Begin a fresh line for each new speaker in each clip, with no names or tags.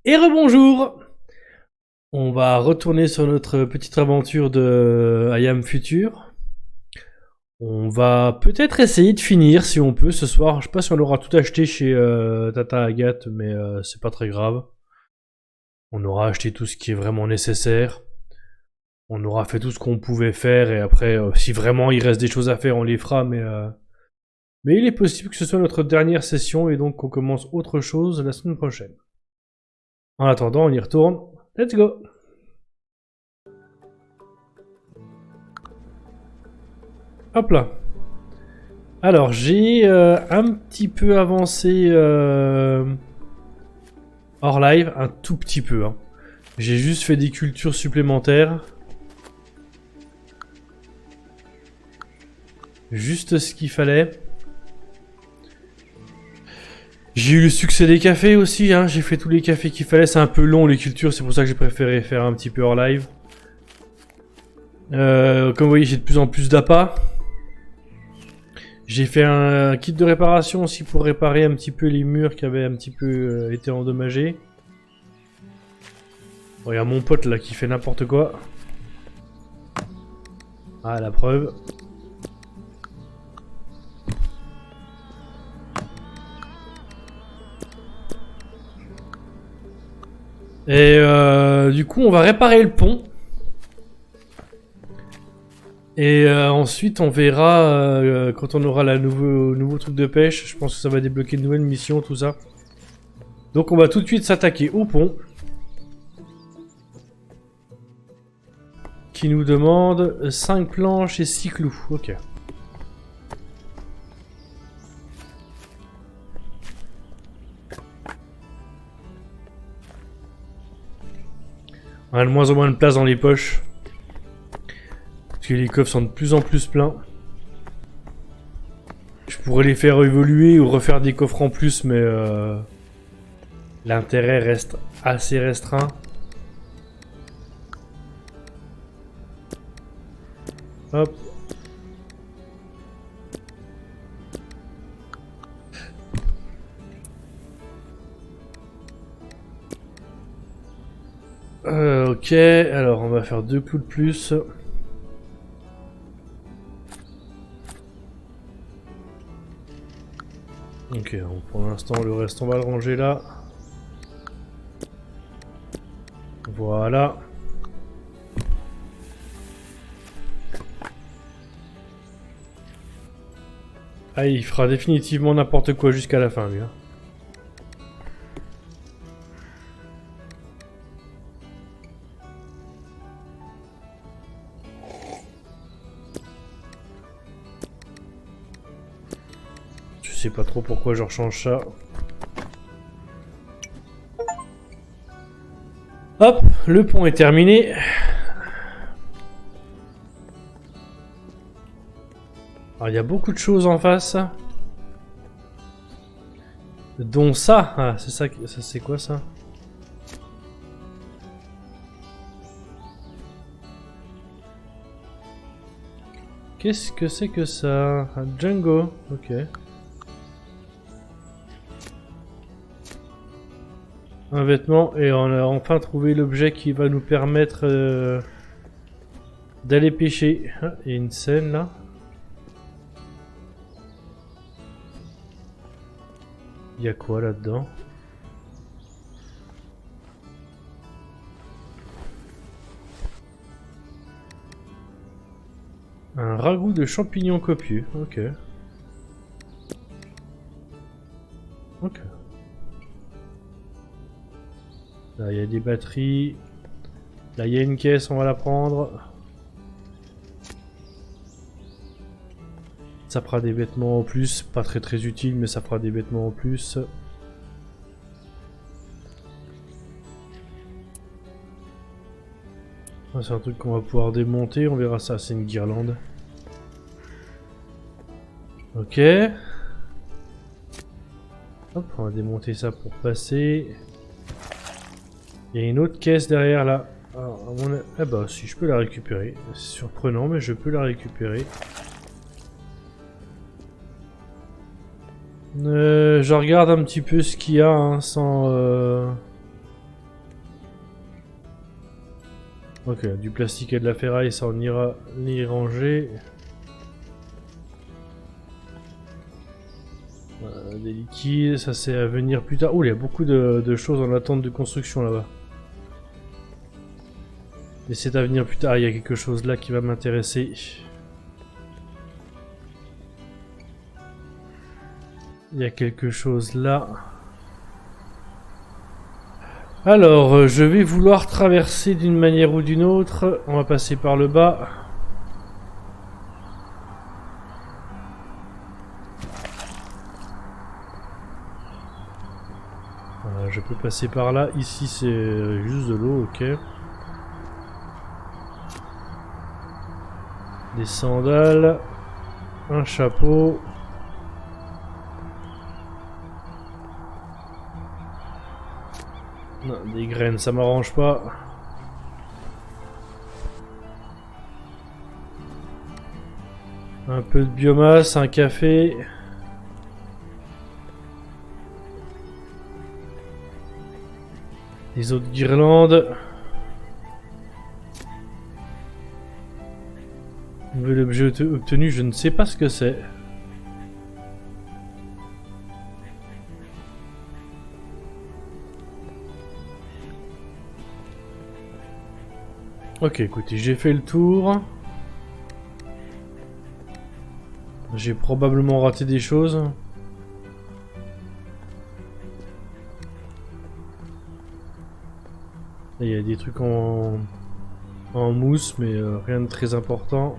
Et rebonjour. On va retourner sur notre petite aventure de I Am Future. On va peut-être essayer de finir si on peut ce soir. Je sais pas si on aura tout acheté chez Tata Agathe, mais c'est pas très grave. On aura acheté tout ce qui est vraiment nécessaire. On aura fait tout ce qu'on pouvait faire et après, si vraiment il reste des choses à faire, on les fera. Mais il est possible que ce soit notre dernière session et donc qu'on commence autre chose la semaine prochaine. En attendant, on y retourne. Let's go. Hop là. Alors, j'ai un petit peu avancé hors live, un tout petit peu. Hein. J'ai juste fait des cultures supplémentaires. Juste ce qu'il fallait. J'ai eu le succès des cafés aussi, hein. J'ai fait tous les cafés qu'il fallait. C'est un peu long les cultures, c'est pour ça que j'ai préféré faire un petit peu hors live. Comme vous voyez, j'ai de plus en plus d'appâts. J'ai fait un kit de réparation aussi pour réparer un petit peu les murs qui avaient un petit peu été endommagés. Regarde mon pote là qui fait n'importe quoi. Ah, la preuve. Et du coup, on va réparer le pont. Et ensuite, on verra quand on aura la nouveau truc de pêche. Je pense que ça va débloquer de nouvelles missions, tout ça. Donc, on va tout de suite s'attaquer au pont. Qui nous demande 5 planches et 6 clous. Ok. On a de moins en moins de place dans les poches. Parce que les coffres sont de plus en plus pleins. Je pourrais les faire évoluer ou refaire des coffres en plus, mais l'intérêt reste assez restreint. Hop. Ok, alors on va faire 2 clous de plus. Ok, donc pour l'instant le reste on va le ranger là. Voilà. Ah, il fera définitivement n'importe quoi jusqu'à la fin lui. Hein. Je sais pas trop pourquoi je rechange ça. Hop, le pont est terminé. Alors il y a beaucoup de choses en face. Dont ça. Ah, c'est ça, ça c'est quoi ça? Qu'est-ce que c'est que ça? Un Django, ok. Un vêtement et on a enfin trouvé l'objet qui va nous permettre d'aller pêcher. Ah, il y a une scène là. Il y a quoi là-dedans? Un ragoût de champignons copieux, ok. Ok. Là il y a des batteries. Là il y a une caisse, on va la prendre. Ça fera des vêtements en plus, pas très utile, mais ça fera des vêtements en plus. C'est un truc qu'on va pouvoir démonter, on verra ça, c'est une guirlande. Ok. Hop, on va démonter ça pour passer. Il y a une autre caisse derrière là. Alors, ah bah si je peux la récupérer. C'est surprenant, mais je peux la récupérer. Je regarde un petit peu ce qu'il y a hein, sans... Ok, du plastique et de la ferraille, ça on ira les ranger. Des liquides, ça c'est à venir plus tard. Oh, il y a beaucoup de choses en attente de construction là-bas. Mais c'est à venir plus tard, il y a quelque chose là qui va m'intéresser. Il y a quelque chose là. Alors, je vais vouloir traverser d'une manière ou d'une autre. On va passer par le bas. Voilà, je peux passer par là. Ici, c'est juste de l'eau, ok. Des sandales. Un chapeau. Non, des graines, ça m'arrange pas. Un peu de biomasse, un café. Des autres guirlandes. Nouvel objet obtenu, je ne sais pas ce que c'est. Ok, écoutez, j'ai fait le tour. J'ai probablement raté des choses. Il y a des trucs en mousse, mais rien de très important.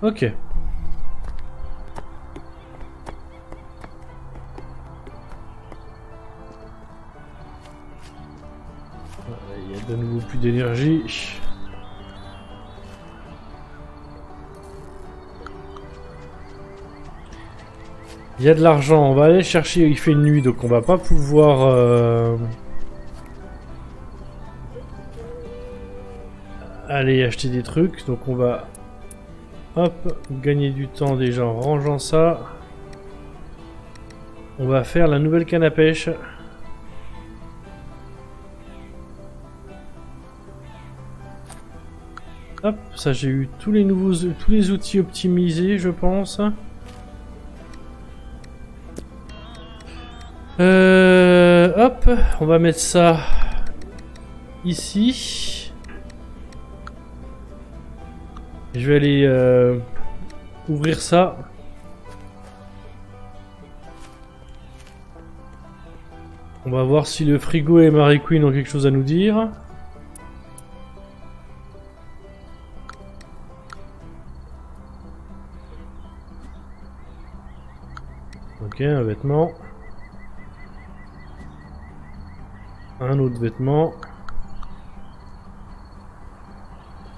Ok. Il y a de nouveau plus d'énergie. Il y a de l'argent, on va aller chercher, il fait nuit donc on va pas pouvoir aller acheter des trucs, donc on va hop, gagner du temps déjà en rangeant ça. On va faire la nouvelle canne à pêche. Hop, ça j'ai eu tous les outils optimisés je pense. Hop, on va mettre ça ici. Je vais aller ouvrir ça. On va voir si le frigo et Mary Queen ont quelque chose à nous dire. Ok, un vêtement. Un autre vêtement.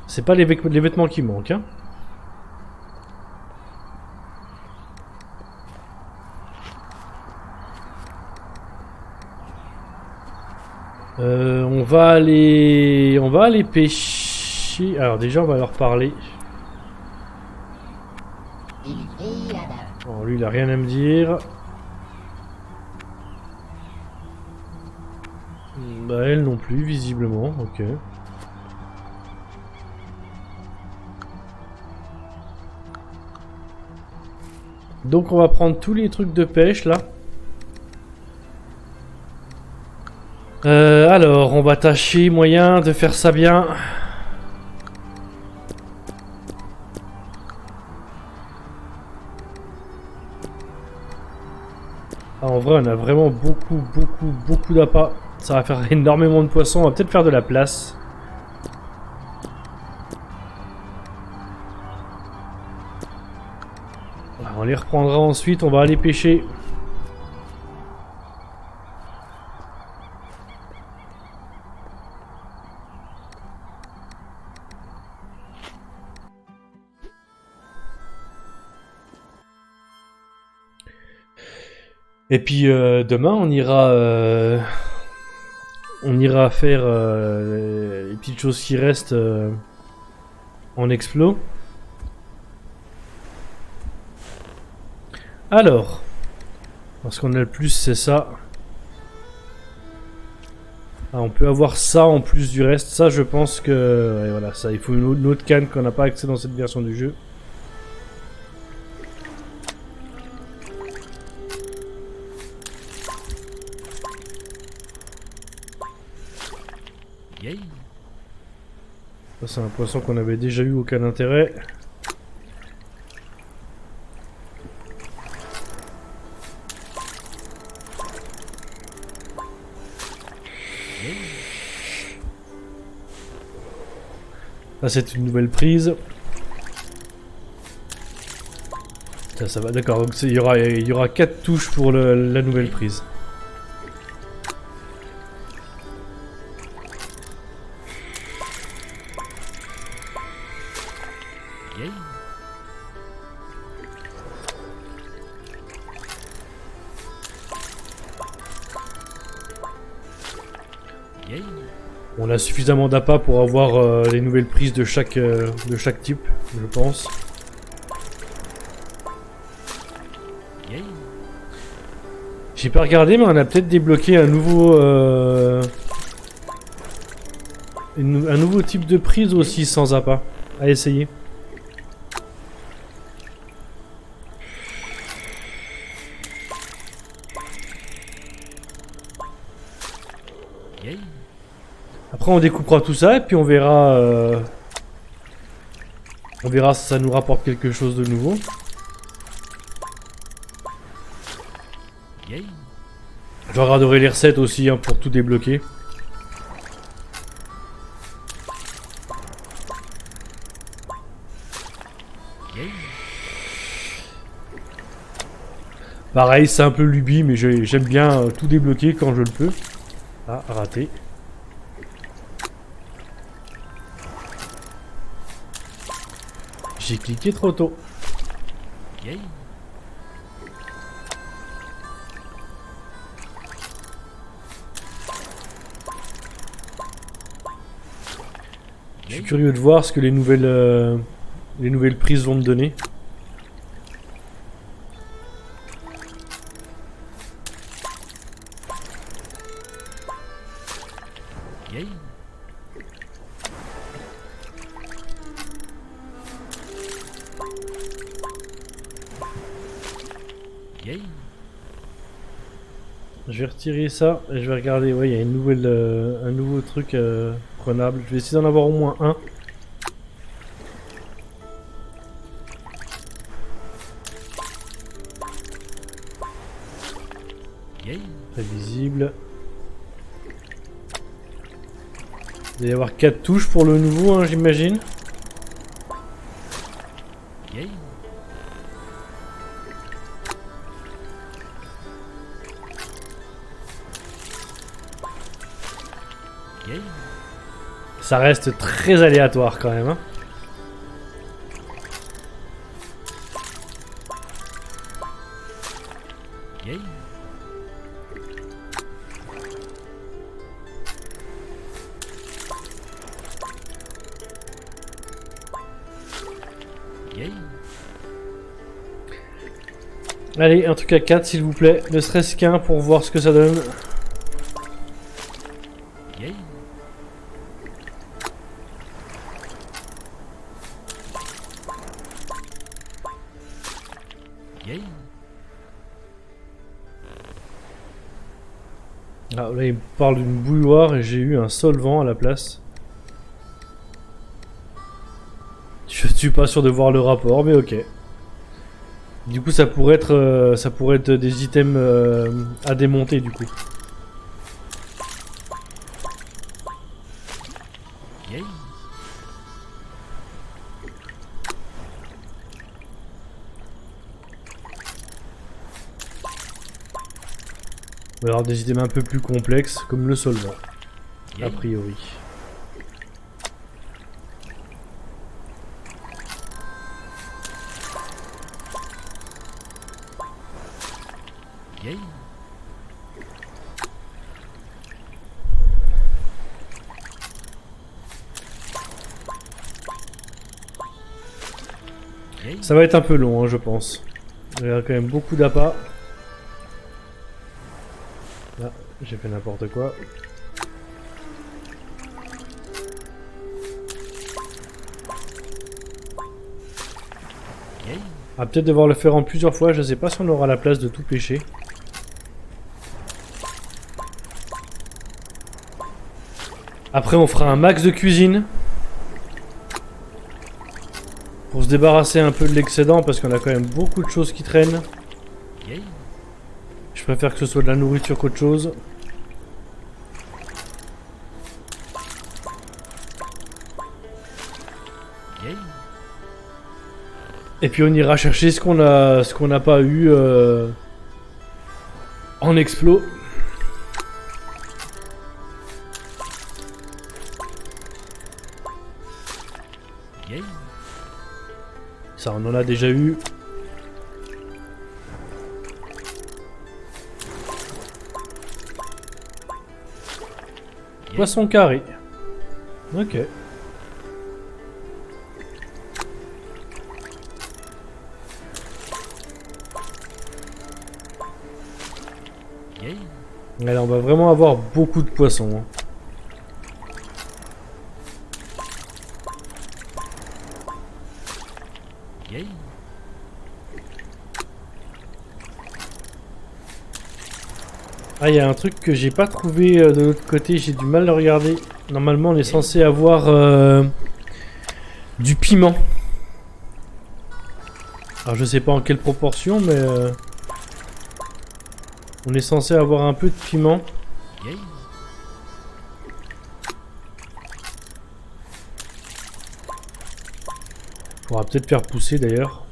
C'est pas les vêtements qui manquent, hein. On va aller pêcher. Alors déjà, on va leur parler. Bon, lui, il a rien à me dire. Bah, elle non plus, visiblement. Ok. Donc, on va prendre tous les trucs de pêche là. Alors, on va tâcher moyen de faire ça bien. Ah, en vrai, on a vraiment beaucoup d'appâts. Ça va faire énormément de poissons. On va peut-être faire de la place. On les reprendra ensuite. On va aller pêcher. Et puis demain, on ira faire les petites choses qui restent en explo. Alors, parce qu'on a le plus, c'est ça. Ah, on peut avoir ça en plus du reste. Ça, je pense que... ouais, voilà, ça, il faut une autre canne qu'on n'a pas accès dans cette version du jeu. Ça, c'est un poisson qu'on avait déjà eu, aucun intérêt. Là, c'est une nouvelle prise. Ça va, d'accord. Donc il y aura 4 touches pour la nouvelle prise. On a suffisamment d'appât pour avoir les nouvelles prises de chaque type, je pense. J'ai pas regardé, mais on a peut-être débloqué un nouveau un nouveau type de prise aussi sans appât. À essayer. Après on découpera tout ça et puis on verra si ça nous rapporte quelque chose de nouveau. Je regarderai les recettes aussi hein, pour tout débloquer. Pareil, c'est un peu lubie, mais j'aime bien tout débloquer quand je le peux. Ah, raté. J'ai cliqué trop tôt. Je suis curieux de voir ce que les nouvelles prises vont me donner. Je vais retirer ça et je vais regarder. Ouais, il y a un nouveau truc prenable. Je vais essayer d'en avoir au moins un. Très visible. Il va y avoir 4 touches pour le nouveau, hein, j'imagine. Ça reste très aléatoire quand même. Hein. Allez, un truc à 4 s'il vous plaît, ne serait-ce qu'un pour voir ce que ça donne. Ah, là il me parle d'une bouilloire et j'ai eu un solvant à la place. Je suis pas sûr de voir le rapport, mais ok. Du coup ça pourrait être des items à démonter du coup. Ou alors des items un peu plus complexes comme le solvant, a priori. Ça va être un peu long, hein, je pense. Il y a quand même beaucoup d'appât. Là, j'ai fait n'importe quoi. On va peut-être devoir le faire en plusieurs fois, je sais pas si on aura la place de tout pêcher. Après on fera un max de cuisine. Pour se débarrasser un peu de l'excédent parce qu'on a quand même beaucoup de choses qui traînent. Je préfère que ce soit de la nourriture qu'autre chose. Et puis on ira chercher ce qu'on n'a pas eu en explo. Ça on en a déjà eu. Poisson carré. Ok. Allez, on va vraiment avoir beaucoup de poissons. Ah, il y a un truc que j'ai pas trouvé de l'autre côté, j'ai du mal à regarder. Normalement, on est censé avoir du piment. Alors, je sais pas en quelle proportion, mais on est censé avoir un peu de piment. Faudra peut-être faire pousser d'ailleurs.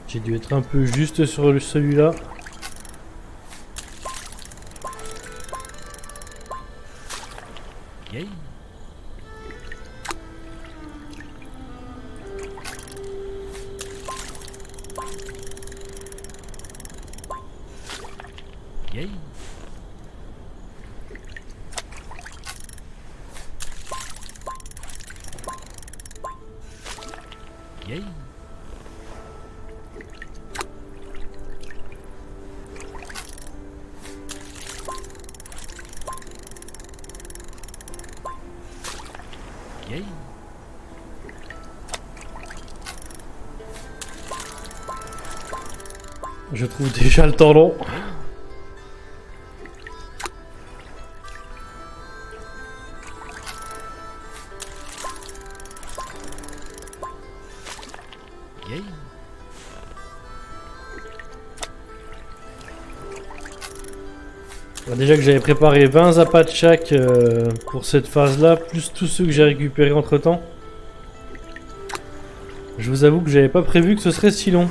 J'ai dû être un peu juste sur celui-là. Je trouve déjà le temps long. Bon, déjà que j'avais préparé 20 appâts de chaque pour cette phase là, plus tous ceux que j'ai récupérés entre temps. Je vous avoue que j'avais pas prévu que ce serait si long.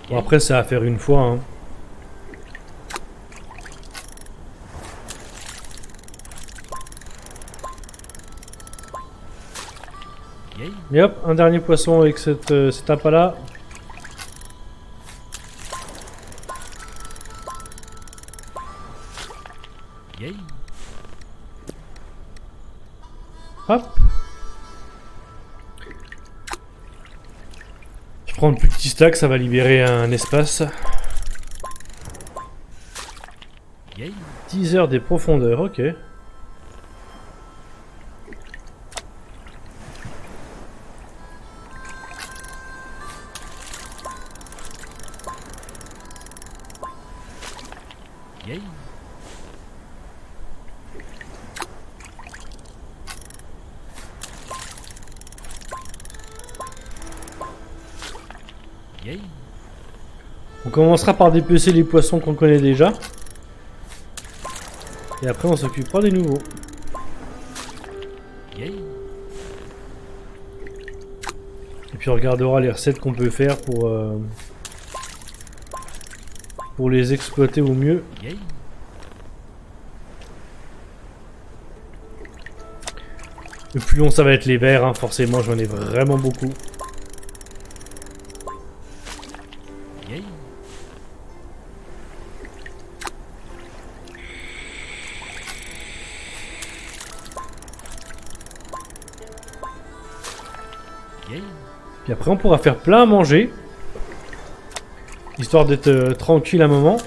Bon, après ça à faire une fois hein. Et hop, un dernier poisson avec cet appât là. Hop. Je prends le plus petit stack, ça va libérer un espace. 10 heures des profondeurs, ok. On commencera par dépecer les poissons qu'on connaît déjà. Et après on s'occupera des nouveaux. Et puis on regardera les recettes qu'on peut faire pour les exploiter au mieux. Le plus long, ça va être les verts, hein, forcément, j'en ai vraiment beaucoup. Puis après, on pourra faire plein à manger. Histoire d'être tranquille un moment.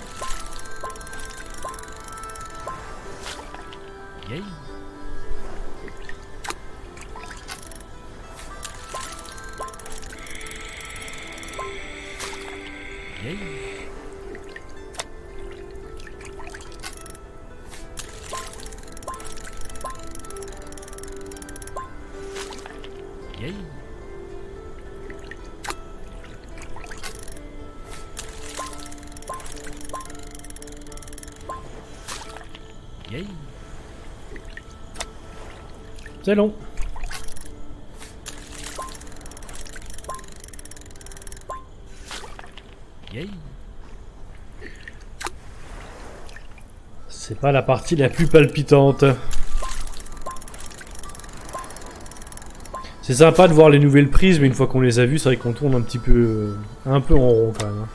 C'est long. C'est pas la partie la plus palpitante. C'est sympa de voir les nouvelles prises, mais une fois qu'on les a vues, c'est vrai qu'on tourne un peu en rond quand même.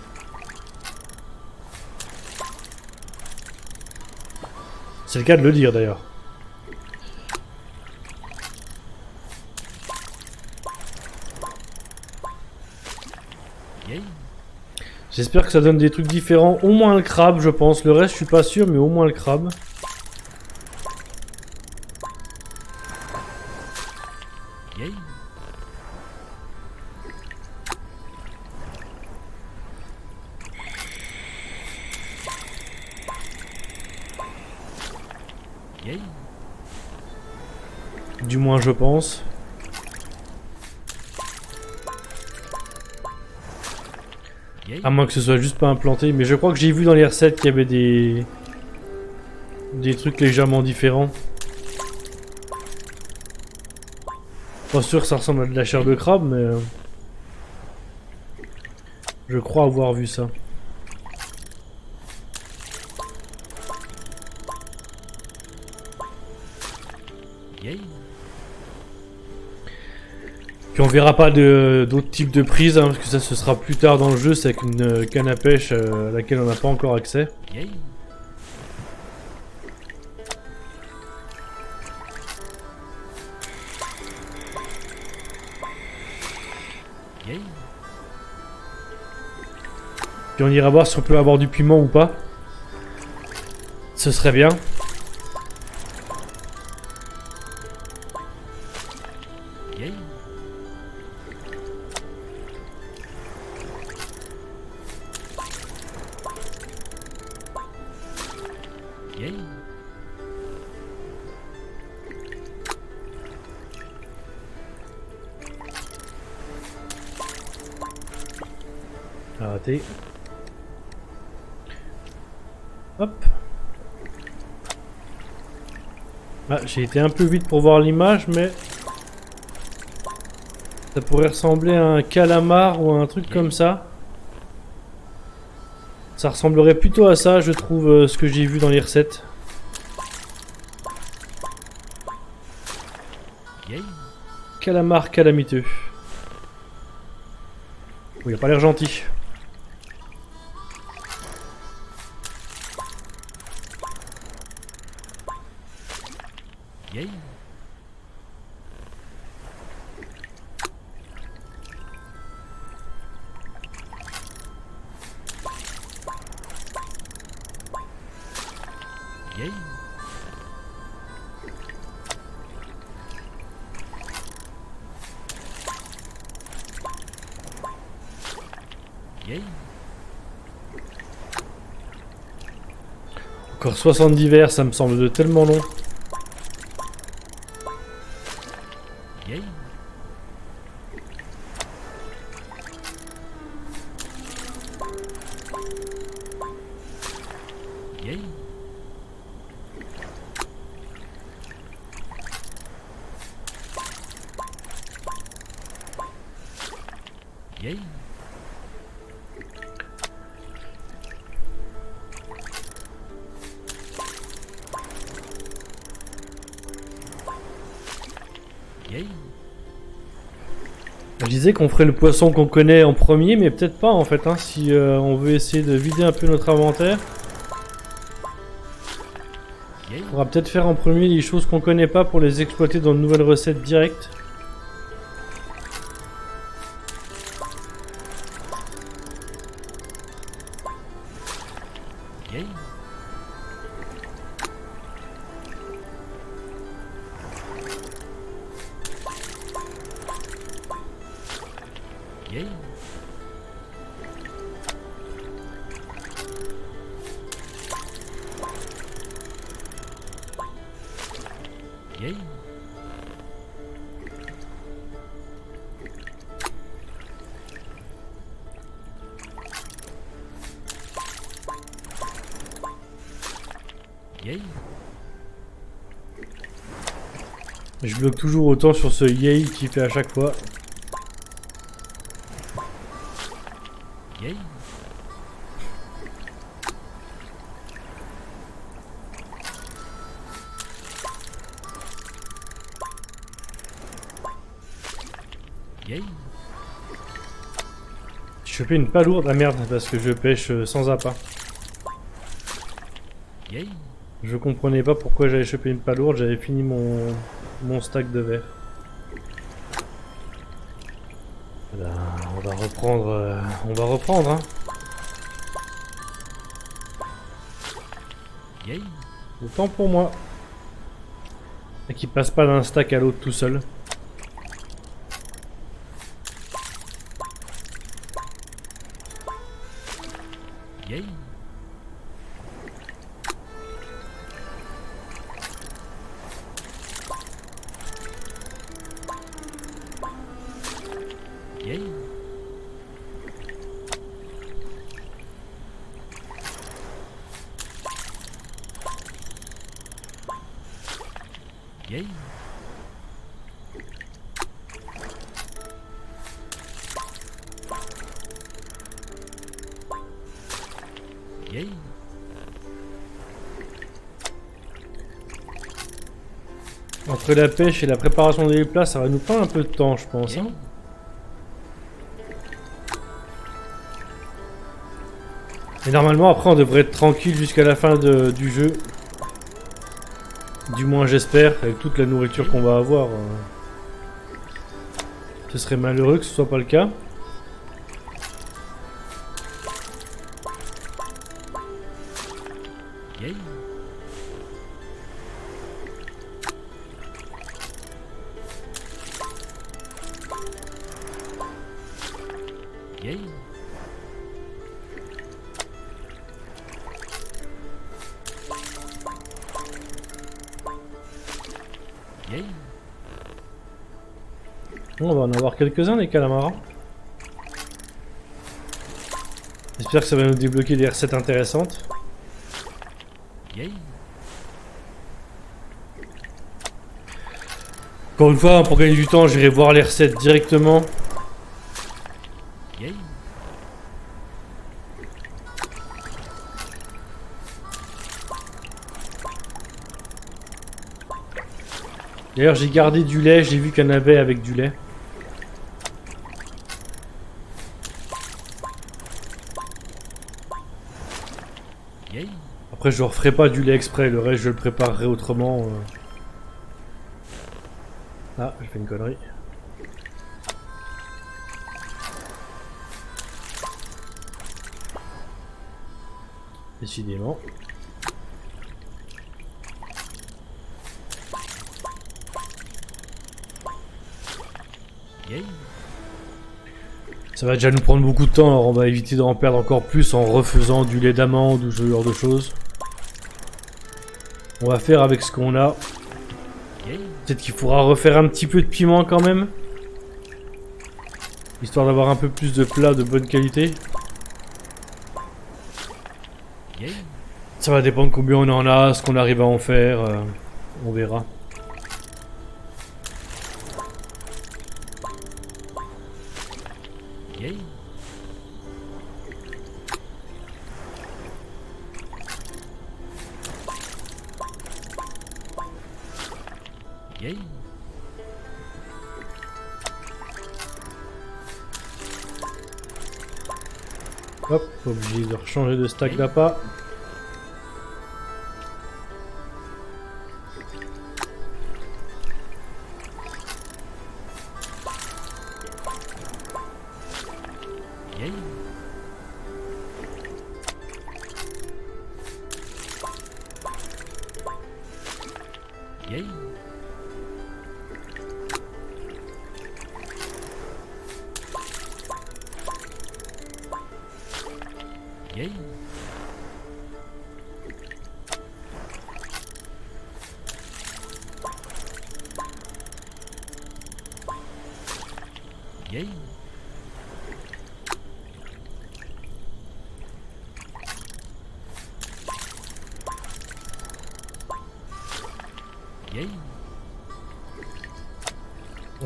C'est le cas de le dire d'ailleurs. J'espère que ça donne des trucs différents. Au moins le crabe, je pense. Le reste, je suis pas sûr, mais au moins le crabe. Du moins, je pense. À moins que ce soit juste pas implanté, mais je crois que j'ai vu dans les recettes qu'il y avait des trucs légèrement différents. Pas sûr que ça ressemble à de la chair de crabe, mais je crois avoir vu ça. Puis on verra pas d'autres types de prises, hein, parce que ça ce sera plus tard dans le jeu, c'est avec une canne à pêche à laquelle on n'a pas encore accès. Puis on ira voir si on peut avoir du piment ou pas. Ce serait bien. Raté. Hop. Ah, j'ai été un peu vite pour voir l'image, mais ça pourrait ressembler à un calamar ou à un truc comme ça. Ça ressemblerait plutôt à ça, je trouve, ce que j'ai vu dans les recettes. Calamar calamiteux. Oh, il a pas l'air gentil. Encore 70 vers, ça me semble de tellement long. Je disais qu'on ferait le poisson qu'on connaît en premier, mais peut-être pas en fait, hein, si on veut essayer de vider un peu notre inventaire. On pourra peut-être faire en premier les choses qu'on connaît pas pour les exploiter dans de nouvelles recettes directes. Je bloque toujours autant sur ce yay qui fait à chaque fois. J'ai chopé une palourde, ah merde, parce que je pêche sans appât. Je comprenais pas pourquoi j'avais chopé une palourde, j'avais fini mon stack de verre. Là, on va reprendre, hein. Autant pour moi. Et qu'il passe pas d'un stack à l'autre tout seul. Entre la pêche et la préparation des plats, ça va nous prendre un peu de temps, je pense. Hein. Et normalement, après, on devrait être tranquille jusqu'à la fin du jeu. Du moins, j'espère, avec toute la nourriture qu'on va avoir. Ce serait malheureux que ce soit pas le cas. On va en avoir quelques-uns des calamars. J'espère que ça va nous débloquer des recettes intéressantes. Encore une fois, pour gagner du temps, j'irai voir les recettes directement. D'ailleurs, j'ai gardé du lait, j'ai vu qu'il y en avait avec du lait. Après, je referai pas du lait exprès, le reste je le préparerai autrement. Ah, j'ai fait une connerie. Décidément. Ça va déjà nous prendre beaucoup de temps, alors on va éviter d'en perdre encore plus en refaisant du lait d'amande ou ce genre de choses. On va faire avec ce qu'on a. Peut-être qu'il faudra refaire un petit peu de piment quand même. Histoire d'avoir un peu plus de plats de bonne qualité. Ça va dépendre combien on en a, ce qu'on arrive à en faire. On verra. Hop, obligé de changer de stack d'appât.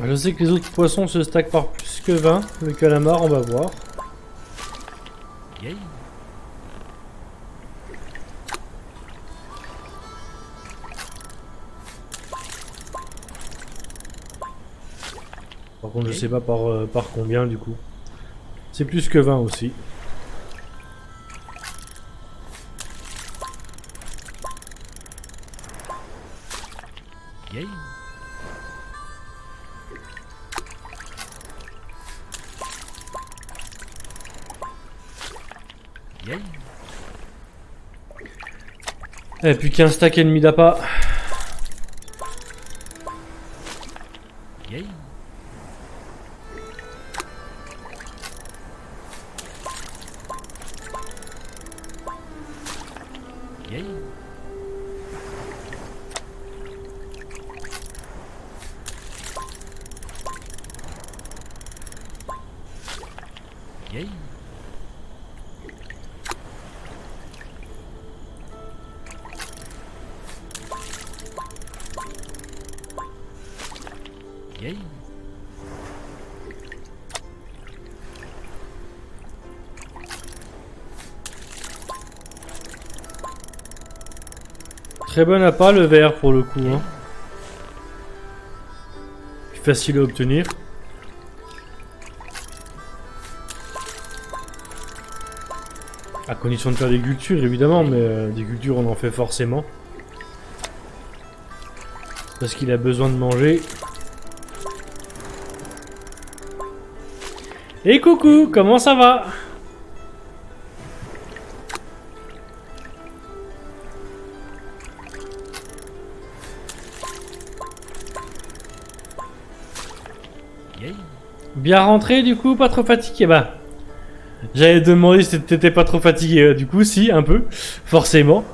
Je sais que les autres poissons se stackent par plus que 20. Le calamar, on va voir. Par contre, je sais pas par combien du coup. C'est plus que 20 aussi. Et puis qu'un stack et demi d'appât. Très bon appât le vert pour le coup. Hein. Facile à obtenir. À condition de faire des cultures évidemment, mais des cultures on en fait forcément. Parce qu'il a besoin de manger. Et coucou, comment ça va? Bien rentré du coup, pas trop fatigué. Bah, j'allais te demander si t'étais pas trop fatigué. Du coup, si, un peu, forcément.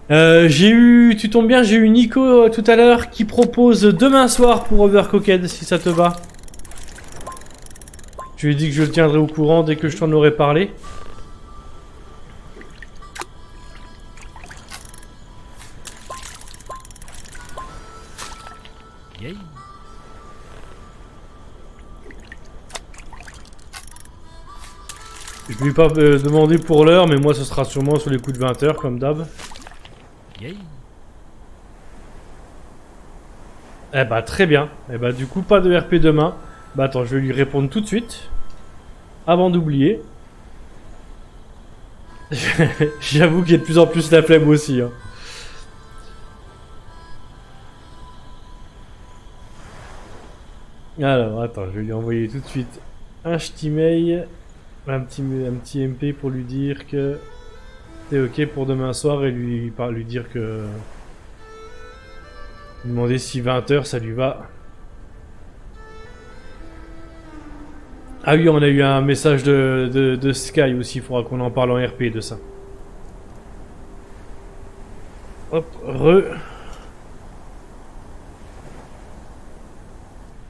Tu tombes bien, j'ai eu Nico tout à l'heure qui propose demain soir pour Overcooked, si ça te va. Je lui ai dit que je le tiendrai au courant dès que je t'en aurai parlé. Je lui ai pas demandé pour l'heure, mais moi ce sera sûrement sur les coups de 20h comme d'hab. Eh bah très bien. Eh bah du coup pas de RP demain. Bah attends, je vais lui répondre tout de suite. Avant d'oublier. J'avoue qu'il y a de plus en plus la flemme aussi. Hein. Alors attends, je vais lui envoyer tout de suite un petit mail. Un petit MP pour lui dire que c'est ok pour demain soir et lui dire que... Lui demander si 20h ça lui va. Ah oui, on a eu un message de Sky aussi, il faudra qu'on en parle en RP de ça. Hop,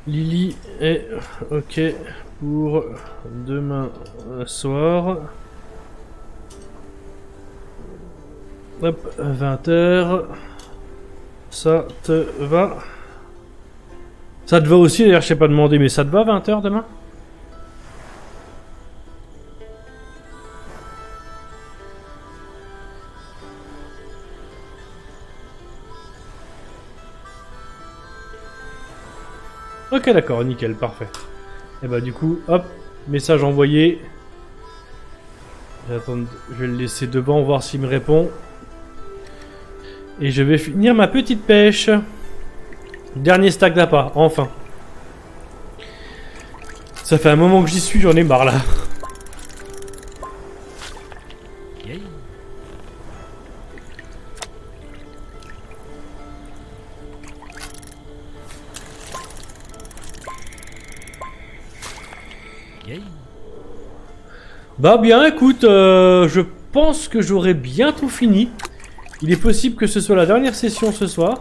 Lily est ok pour demain soir. Hop, 20h. Ça te va? Ça te va aussi, d'ailleurs, je t'ai pas demandé, mais ça te va 20h demain? Ok, d'accord, nickel, parfait. Et bah du coup, hop, Message envoyé. J'attends, je vais le laisser devant, voir s'il me répond. Et je vais finir ma petite pêche. Dernier stack d'appât, enfin. Ça fait un moment que j'y suis, j'en ai marre là. Bah bien, écoute, je pense que j'aurai bientôt fini. Il est possible que ce soit la dernière session ce soir.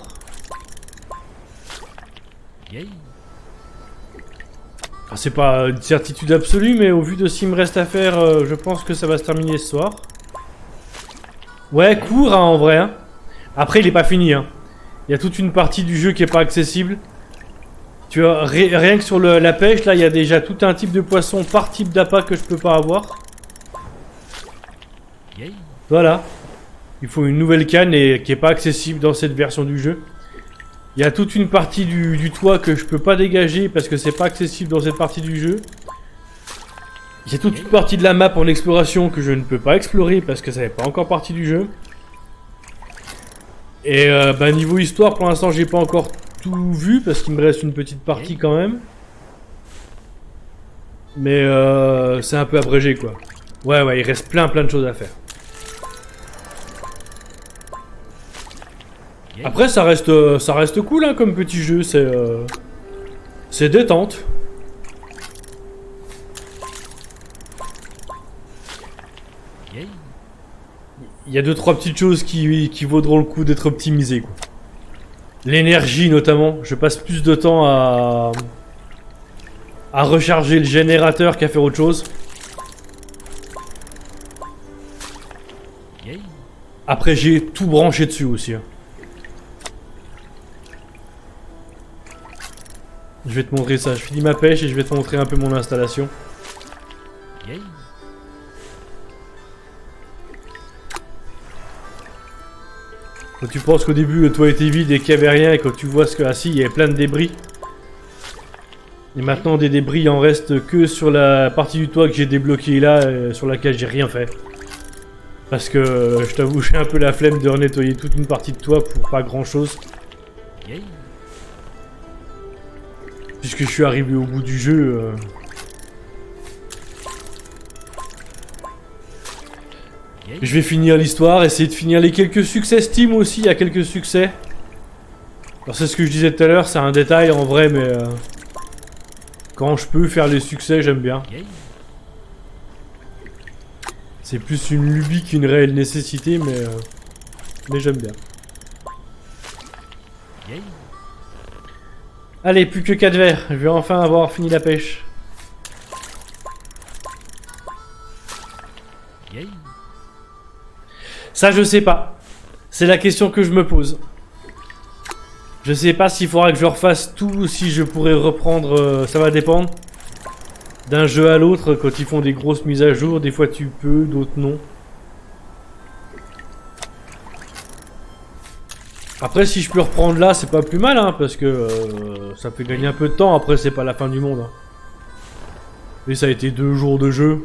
Ah, c'est pas une certitude absolue, mais au vu de ce qu'il me reste à faire, je pense que ça va se terminer ce soir. Ouais, court hein, en vrai. Hein. Après, il est pas fini. Hein. Il y a toute une partie du jeu qui est pas accessible. Tu vois, rien que sur la pêche, là, il y a déjà tout un type de poisson par type d'appât que je peux pas avoir. Voilà. Il faut une nouvelle canne et qui est pas accessible dans cette version du jeu. Il y a toute une partie du toit que je peux pas dégager parce que c'est pas accessible dans cette partie du jeu. Il y a toute une partie de la map en exploration que je ne peux pas explorer parce que ça n'est pas encore partie du jeu. Et bah niveau histoire, pour l'instant, j'ai pas encore tout vu parce qu'il me reste une petite partie quand même. Mais c'est un peu abrégé quoi. Ouais, il reste plein de choses à faire. Après, ça reste cool hein, comme petit jeu, c'est détente. Il y a 2-3 petites choses qui vaudront le coup d'être optimisées quoi. L'énergie notamment, je passe plus de temps à recharger le générateur qu'à faire autre chose. Après j'ai tout branché dessus aussi. Hein. Je vais te montrer ça, je finis ma pêche et je vais te montrer un peu mon installation. Quand tu penses qu'au début le toit était vide et qu'il n'y avait rien et quand tu vois ce que... Ah si, il y avait plein de débris. Et maintenant des débris il en reste que sur la partie du toit que j'ai débloquée là, sur laquelle j'ai rien fait. Parce que je t'avoue j'ai un peu la flemme de nettoyer toute une partie de toit pour pas grand chose. Puisque je suis arrivé au bout du jeu. Je vais finir l'histoire, essayer de finir les quelques succès Steam aussi, il y a quelques succès. Alors c'est ce que je disais tout à l'heure, c'est un détail en vrai, mais quand je peux faire les succès, j'aime bien. C'est plus une lubie qu'une réelle nécessité, mais j'aime bien. Allez, plus que 4 verres, je vais enfin avoir fini la pêche. Ça, je sais pas. C'est la question que je me pose. Je sais pas s'il faudra que je refasse tout ou si je pourrais reprendre... ça va dépendre. D'un jeu à l'autre, quand ils font des grosses mises à jour, des fois tu peux, d'autres non. Après, si je peux reprendre là, c'est pas plus mal, hein, parce que ça fait gagner un peu de temps. Après, c'est pas la fin du monde. Hein. Mais ça a été 2 jours de jeu.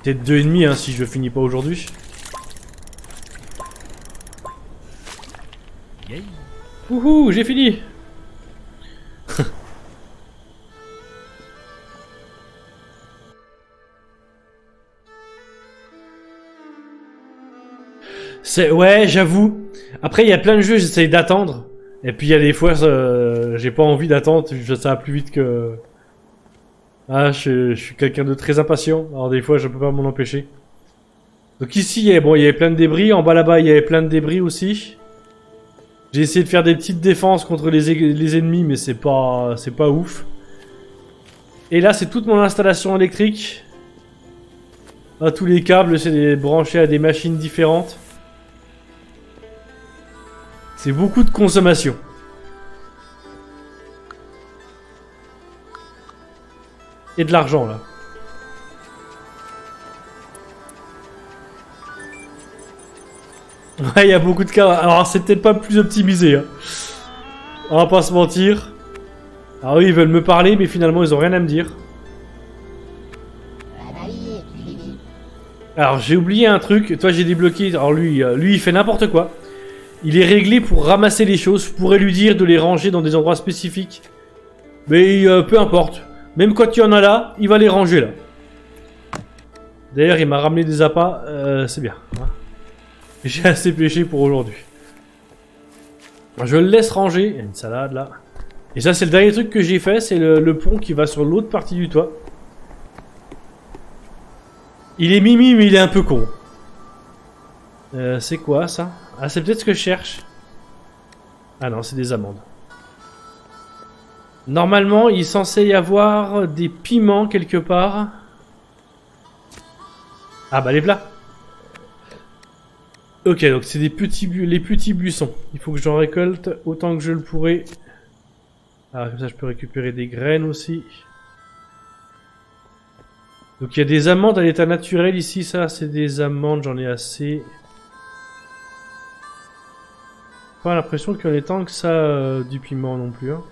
Peut-être 2,5 hein, si je finis pas aujourd'hui. Wouhou, j'ai fini. Ouais, j'avoue. Après, il y a plein de jeux, j'essaye d'attendre. Et puis, il y a des fois, j'ai pas envie d'attendre. Ça va plus vite que... Ah, je suis quelqu'un de très impatient. Alors, des fois, je peux pas m'en empêcher. Donc ici, il y avait plein de débris. En bas, là-bas, il y avait plein de débris aussi. J'ai essayé de faire des petites défenses contre les ennemis, mais c'est pas ouf. Et là, c'est toute mon installation électrique. Là, tous les câbles, c'est branché à des machines différentes. C'est beaucoup de consommation. Et de l'argent, là. Ouais, il y a beaucoup de cas. Alors, c'est peut-être pas plus optimisé. Hein. On va pas se mentir. Alors eux, ils veulent me parler, mais finalement, ils ont rien à me dire. Alors, j'ai oublié un truc. Toi, j'ai débloqué. Alors lui, il fait n'importe quoi. Il est réglé pour ramasser les choses. Je pourrais lui dire de les ranger dans des endroits spécifiques. Mais peu importe. Même quand il y en a là, il va les ranger là. D'ailleurs, il m'a ramené des appâts. C'est bien. Hein. J'ai assez pêché pour aujourd'hui. Je le laisse ranger. Il y a une salade là. Et ça, c'est le dernier truc que j'ai fait. C'est le pont qui va sur l'autre partie du toit. Il est mimi, mais il est un peu con. C'est quoi ça? Ah, c'est peut-être ce que je cherche. Ah non, c'est des amandes. Normalement, il est censé y avoir des piments quelque part. Ah bah les plats. Ok, donc c'est des petits les petits buissons. Il faut que j'en récolte autant que je le pourrai. Ah, comme ça je peux récupérer des graines aussi. Donc il y a des amandes à l'état naturel ici. Ça, c'est des amandes, j'en ai assez. Pas l'impression qu'il y en ait tant que ça du piment non plus. Hein.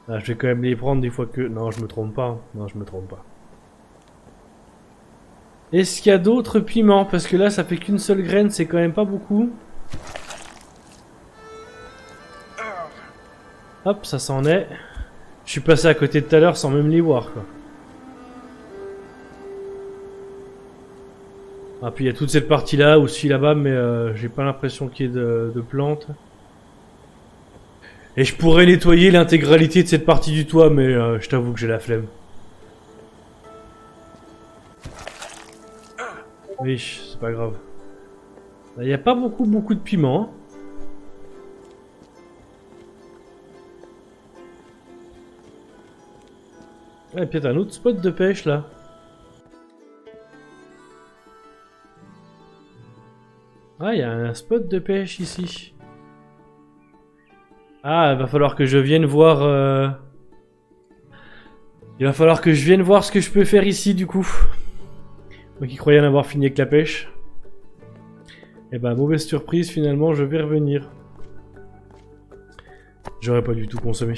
Ah, je vais quand même les prendre des fois que... Non, je me trompe pas. Non, je me trompe pas. Est-ce qu'il y a d'autres piments? Parce que là, ça fait qu'une seule graine, c'est quand même pas beaucoup. Hop, ça s'en est. Je suis passé à côté de tout à l'heure sans même les voir, quoi. Ah, puis il y a toute cette partie-là, aussi là-bas, mais j'ai pas l'impression qu'il y ait de plantes. Et je pourrais nettoyer l'intégralité de cette partie du toit, mais je t'avoue que j'ai la flemme. Oui, c'est pas grave. Il n'y a pas beaucoup de piment. Il y a peut-être un autre spot de pêche là. Ah, il y a un spot de pêche ici. Ah, il va falloir que je vienne voir... Il va falloir que je vienne voir ce que je peux faire ici du coup. Moi qui croyais en avoir fini avec la pêche. Et bah, mauvaise surprise, finalement, je vais revenir. J'aurais pas du tout consommé.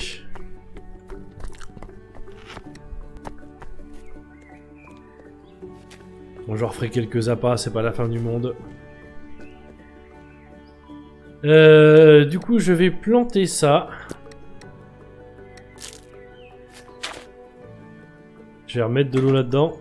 Bon, je referai quelques appâts, c'est pas la fin du monde. Du coup, je vais planter ça. Je vais remettre de l'eau là-dedans.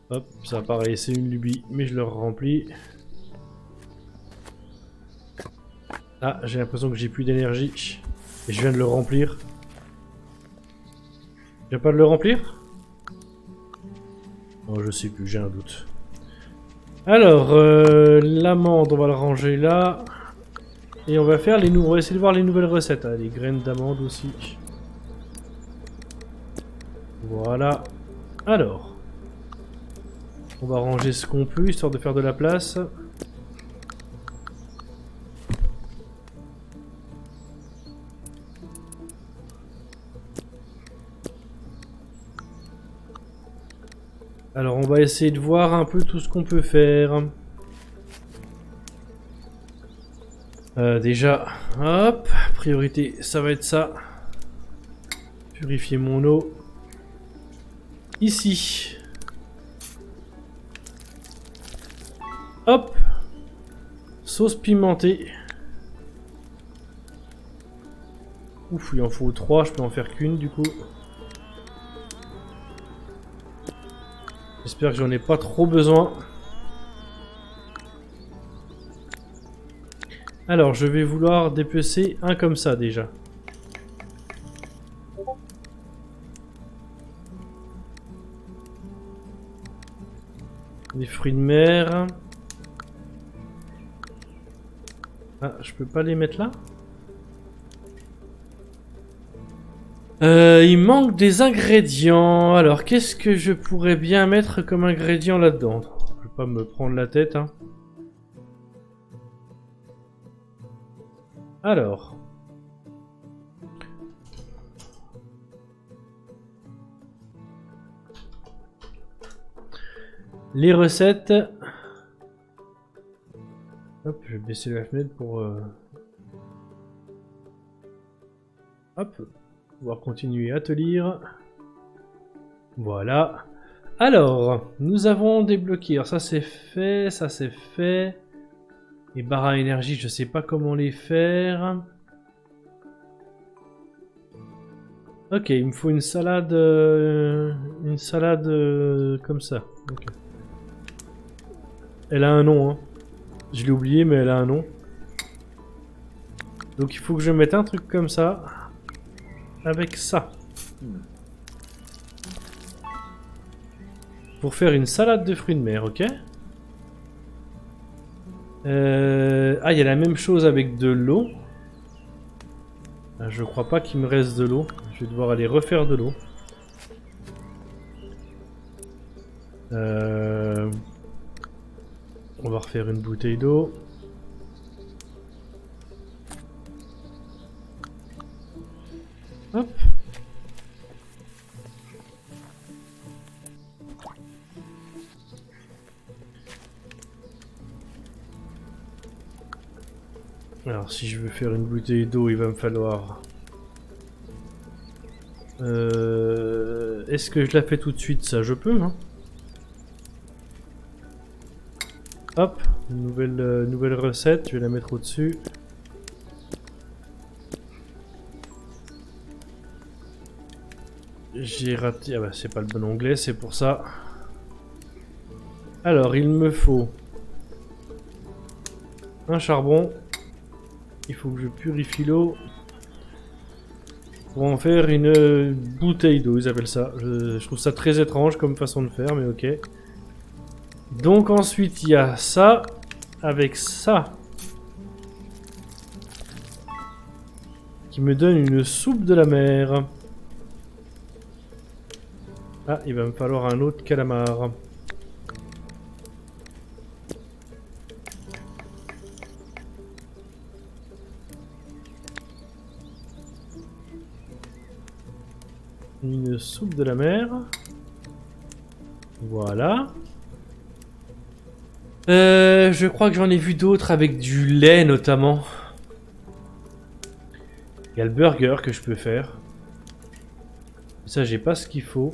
Hop, ça pareil, c'est une lubie, mais je le remplis. Ah, j'ai l'impression que j'ai plus d'énergie. Et je viens de le remplir. Je viens pas de le remplir? Oh, je sais plus, j'ai un doute. Alors, l'amande, on va le ranger là. Et on va faire les on va essayer de voir les nouvelles recettes. Ah, les graines d'amande aussi. Voilà. Alors. On va ranger ce qu'on peut, histoire de faire de la place. Alors on va essayer de voir un peu tout ce qu'on peut faire. Déjà, hop, priorité, ça va être ça. Purifier mon eau. Ici. Hop. Sauce pimentée. Ouf, il en faut 3, je peux en faire qu'une du coup. J'espère que j'en ai pas trop besoin. Alors, je vais vouloir dépecer un comme ça déjà. Les fruits de mer. Ah, je peux pas les mettre là? Il manque des ingrédients. Alors, qu'est-ce que je pourrais bien mettre comme ingrédient là-dedans? Je vais pas me prendre la tête, hein. Alors. Les recettes. Hop, je vais baisser la fenêtre pour... Hop, pouvoir continuer à te lire. Voilà. Alors, nous avons débloqué. Alors ça c'est fait, ça c'est fait. Les barres à énergie, je sais pas comment les faire. Ok, il me faut une salade... comme ça. Okay. Elle a un nom, hein. Je l'ai oublié, mais elle a un nom. Donc il faut que je mette un truc comme ça. Avec ça. Pour faire une salade de fruits de mer, ok? Ah, il y a la même chose avec de l'eau. Je crois pas qu'il me reste de l'eau. Je vais devoir aller refaire de l'eau. On va refaire une bouteille d'eau. Hop. Alors si je veux faire une bouteille d'eau, il va me falloir... Est-ce que je la fais tout de suite? Ça je peux, hein. Hop, nouvelle recette, je vais la mettre au-dessus. J'ai raté... Ah bah c'est pas le bon onglet, c'est pour ça. Alors il me faut... un charbon. Il faut que je purifie l'eau. Pour en faire une bouteille d'eau, ils appellent ça. Je trouve ça très étrange comme façon de faire, mais ok. Donc ensuite il y a ça avec ça qui me donne une soupe de la mer. Ah, il va me falloir un autre calamar. Une soupe de la mer. Voilà. Je crois que j'en ai vu d'autres avec du lait notamment. Il y a le burger que je peux faire. Ça, j'ai pas ce qu'il faut.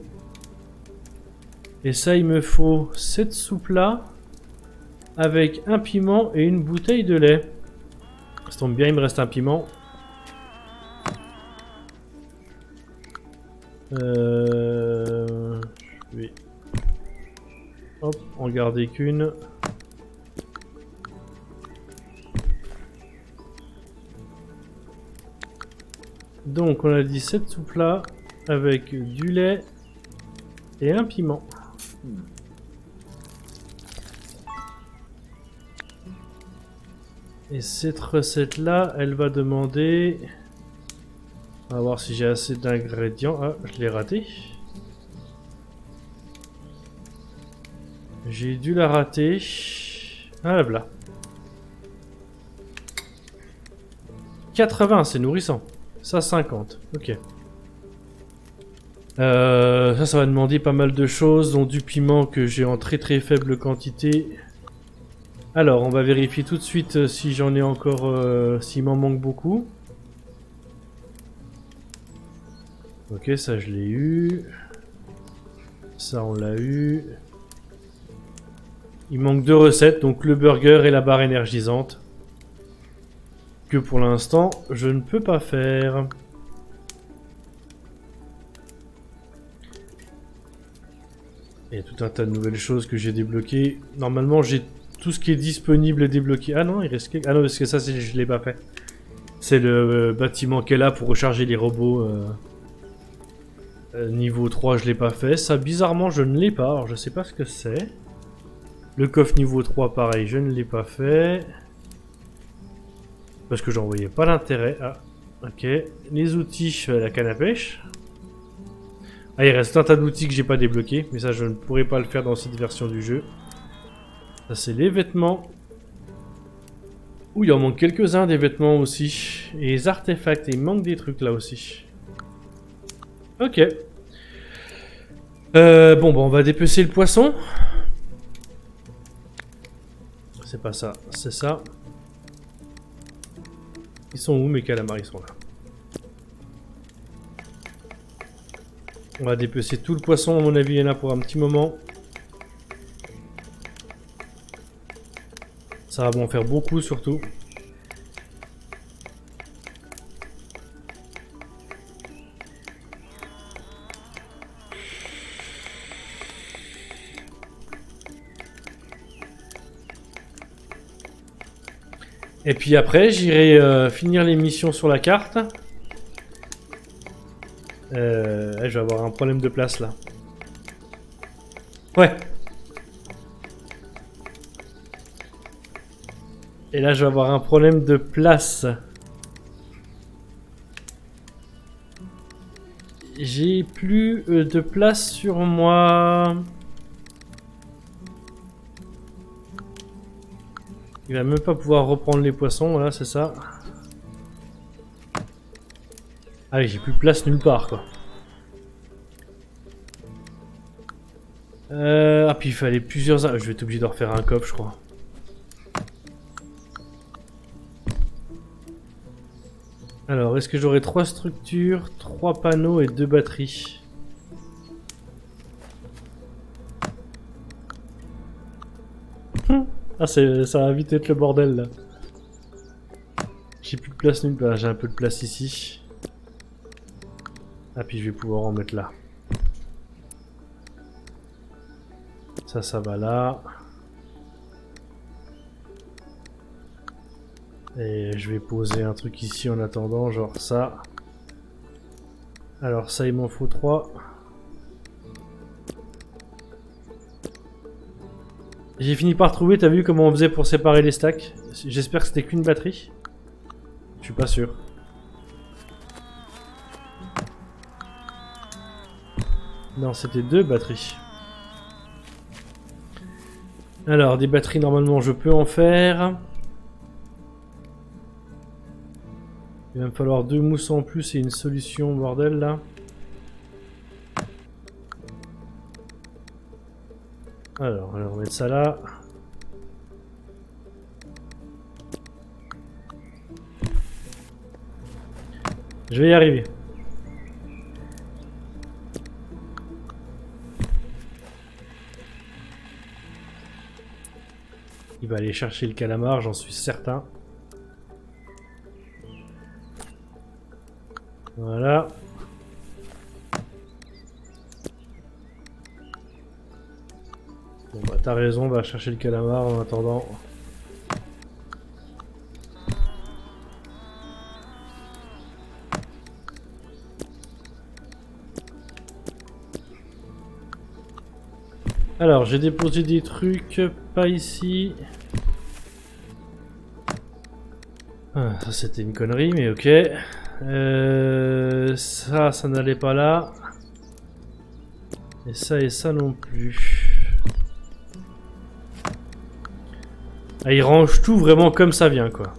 Et ça, il me faut cette soupe là avec un piment et une bouteille de lait. Ça tombe bien, il me reste un piment. Je vais... Hop, en garder qu'une. Donc on a dit cette soupe là avec du lait et un piment. Et cette recette là, elle va demander... On va voir si j'ai assez d'ingrédients. Ah, je l'ai raté. J'ai dû la rater. Ah, voilà. 80, c'est nourrissant. Ça, 50. Ok. Ça va demander pas mal de choses, dont du piment que j'ai en très très faible quantité. Alors, on va vérifier tout de suite si j'en ai encore... s'il m'en manque beaucoup. Ok, ça je l'ai eu. Ça on l'a eu. Il manque 2 recettes, donc le burger et la barre énergisante. Que pour l'instant, je ne peux pas faire. Il y a tout un tas de nouvelles choses que j'ai débloquées. Normalement, j'ai tout ce qui est disponible débloqué. Ah non, il reste quelque... Ah non, parce que ça, je l'ai pas fait. C'est le bâtiment qu'elle a pour recharger les robots. Niveau 3, je l'ai pas fait. Ça, bizarrement, je ne l'ai pas. Alors, je sais pas ce que c'est. Le coffre niveau 3, pareil, je ne l'ai pas fait. Parce que j'en voyais pas l'intérêt. Ah, ok. Les outils, la canne à pêche. Ah, il reste un tas d'outils que j'ai pas débloqués. Mais ça, je ne pourrai pas le faire dans cette version du jeu. Ça, c'est les vêtements. Ouh, il en manque quelques-uns des vêtements aussi. Et les artefacts, il manque des trucs là aussi. Ok. Bon, on va dépecer le poisson. C'est pas ça, c'est ça. Ils sont où mes calamars? Ils sont là. On va dépecer tout le poisson, à mon avis, il y en a pour un petit moment. Ça va m'en faire beaucoup surtout. Et puis après, j'irai finir les missions sur la carte. Je vais avoir un problème de place là. Ouais. Et là, je vais avoir un problème de place. J'ai plus de place sur moi. Il va même pas pouvoir reprendre les poissons, voilà, c'est ça. Ah oui, j'ai plus de place nulle part, quoi. Ah, puis il fallait plusieurs... Je vais être obligé de refaire un coffre, je crois. Alors, est-ce que j'aurai 3 structures, 3 panneaux et 2 batteries? Ah, ça va vite être le bordel, là. J'ai plus de place nulle part. J'ai un peu de place ici. Ah, puis je vais pouvoir en mettre là. Ça va là. Et je vais poser un truc ici en attendant, genre ça. Alors ça, il m'en faut 3. J'ai fini par trouver, t'as vu comment on faisait pour séparer les stacks? J'espère que c'était qu'une batterie. Je suis pas sûr. Non, c'était 2 batteries. Alors, des batteries, normalement, je peux en faire. Il va me falloir 2 mousses en plus et une solution, bordel, là. Alors, on va mettre ça là. Je vais y arriver. Il va aller chercher le calamar, j'en suis certain. Voilà. Bon bah t'as raison, on va chercher le calamar en attendant. Alors j'ai déposé des trucs, pas ici. Ah, ça c'était une connerie mais ok. Ça n'allait pas là. Et ça non plus. Ah, il range tout vraiment comme ça vient quoi.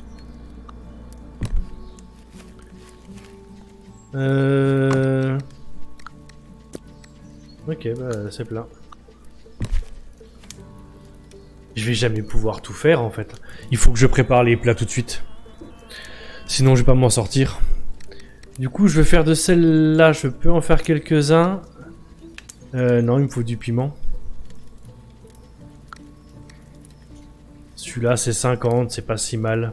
Ok, bah c'est plein. Je vais jamais pouvoir tout faire en fait. Il faut que je prépare les plats tout de suite. Sinon je vais pas m'en sortir. Du coup je vais faire de celle-là, je peux en faire quelques-uns. Non, il me faut du piment. Celui-là c'est 50, c'est pas si mal.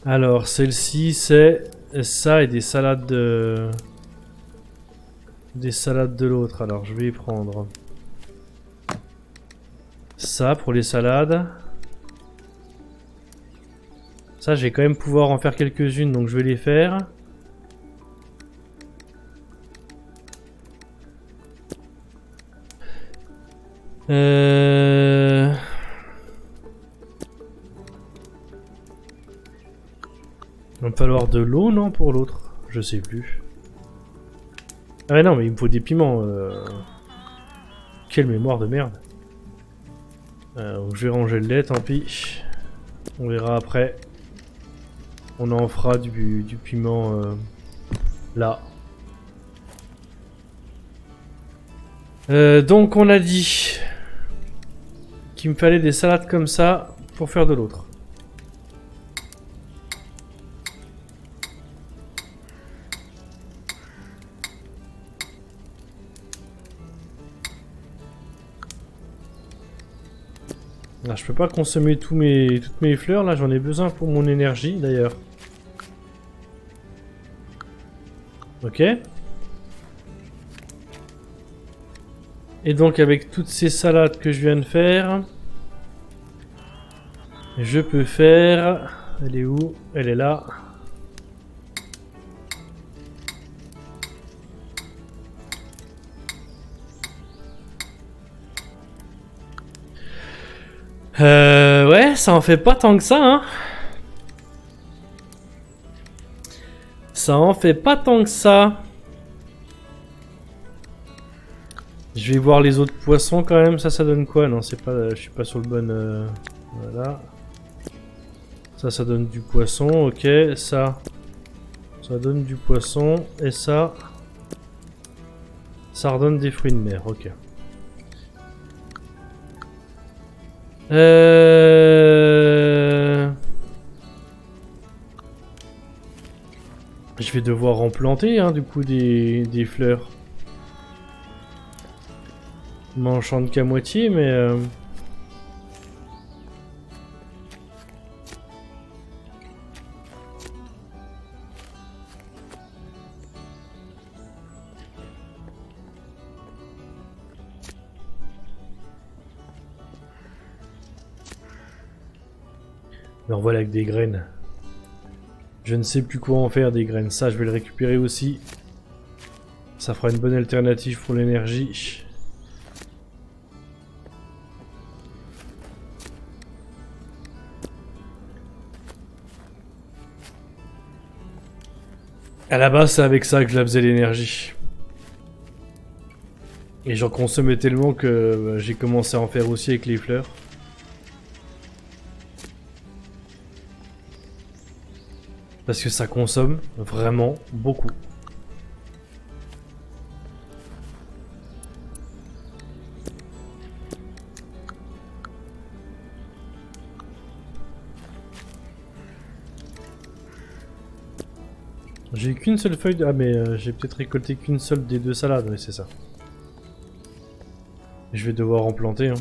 Alors celle-ci c'est ça et des salades de... Des salades de l'autre. Alors je vais y prendre ça pour les salades. Ça je vais quand même pouvoir en faire quelques-unes donc je vais les faire. Il va me falloir de l'eau, non, pour l'autre? Je sais plus. Ah mais non, mais il me faut des piments. Quelle mémoire de merde. Je vais ranger le lait, tant pis. On verra après. On en fera du piment là. Donc on a dit qu'il me fallait des salades comme ça pour faire de l'autre. Ah, je peux pas consommer toutes mes fleurs, là j'en ai besoin pour mon énergie d'ailleurs. Ok. Et donc avec toutes ces salades que je viens de faire, je peux faire... Elle est où? Elle est là. Ouais, ça en fait pas tant que ça, hein. Ça en fait pas tant que ça. Je vais voir les autres poissons quand même. Ça donne quoi? Non, c'est pas. Je suis pas sur le bon. Voilà. Ça donne du poisson. Ok, ça donne du poisson. Et ça redonne des fruits de mer. Ok. Je vais devoir en planter, hein, du coup, des fleurs. Je m'enchante qu'à moitié, mais... Me revoilà avec des graines. Je ne sais plus quoi en faire des graines. Ça, je vais le récupérer aussi. Ça fera une bonne alternative pour l'énergie. À la base, c'est avec ça que je la faisais l'énergie. Et j'en consommais tellement que j'ai commencé à en faire aussi avec les fleurs. Parce que ça consomme vraiment beaucoup. J'ai eu qu'une seule feuille de... Ah mais j'ai peut-être récolté qu'une seule des deux salades, oui c'est ça. Je vais devoir en planter. Hein.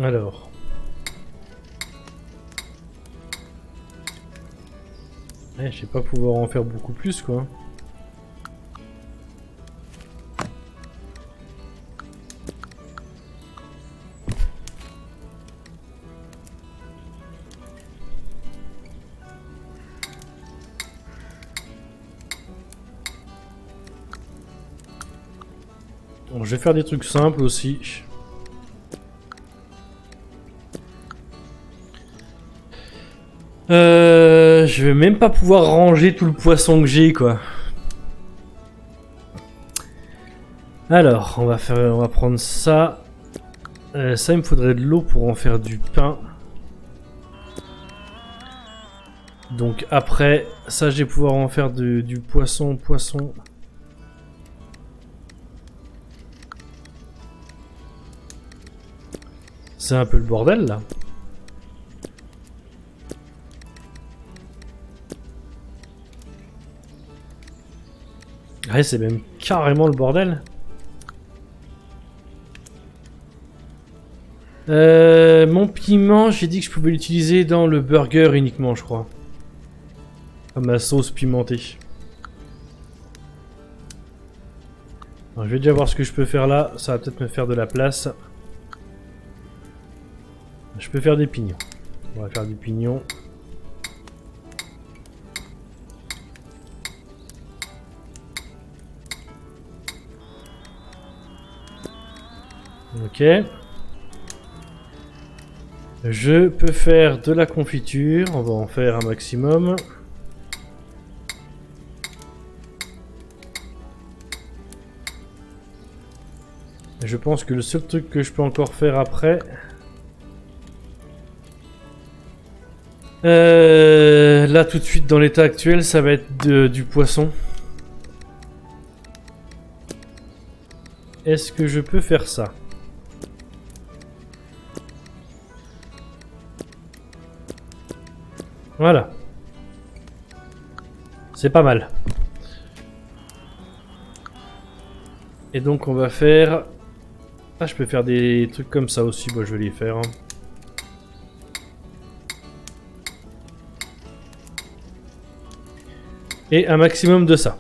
Alors. Ouais, je vais pas pouvoir en faire beaucoup plus quoi. Bon, je vais faire des trucs simples aussi. Je vais même pas pouvoir ranger tout le poisson que j'ai quoi. Alors, on va prendre ça. Ça, il me faudrait de l'eau pour en faire du pain. Donc après, ça, je vais pouvoir en faire du poisson. C'est un peu le bordel là. Ouais, c'est même carrément le bordel. Mon piment, j'ai dit que je pouvais l'utiliser dans le burger uniquement, je crois. Comme ma sauce pimentée. Alors, je vais déjà voir ce que je peux faire là. Ça va peut-être me faire de la place. Je peux faire des pignons. On va faire du pignon. Ok. Je peux faire de la confiture. On va en faire un maximum. Je pense que le seul truc que je peux encore faire après... là tout de suite dans l'état actuel ça va être du poisson. Est-ce que je peux faire ça? Voilà. C'est pas mal. Et donc on va faire... Ah, je peux faire des trucs comme ça aussi, moi je vais les faire. Hein. Et un maximum de ça.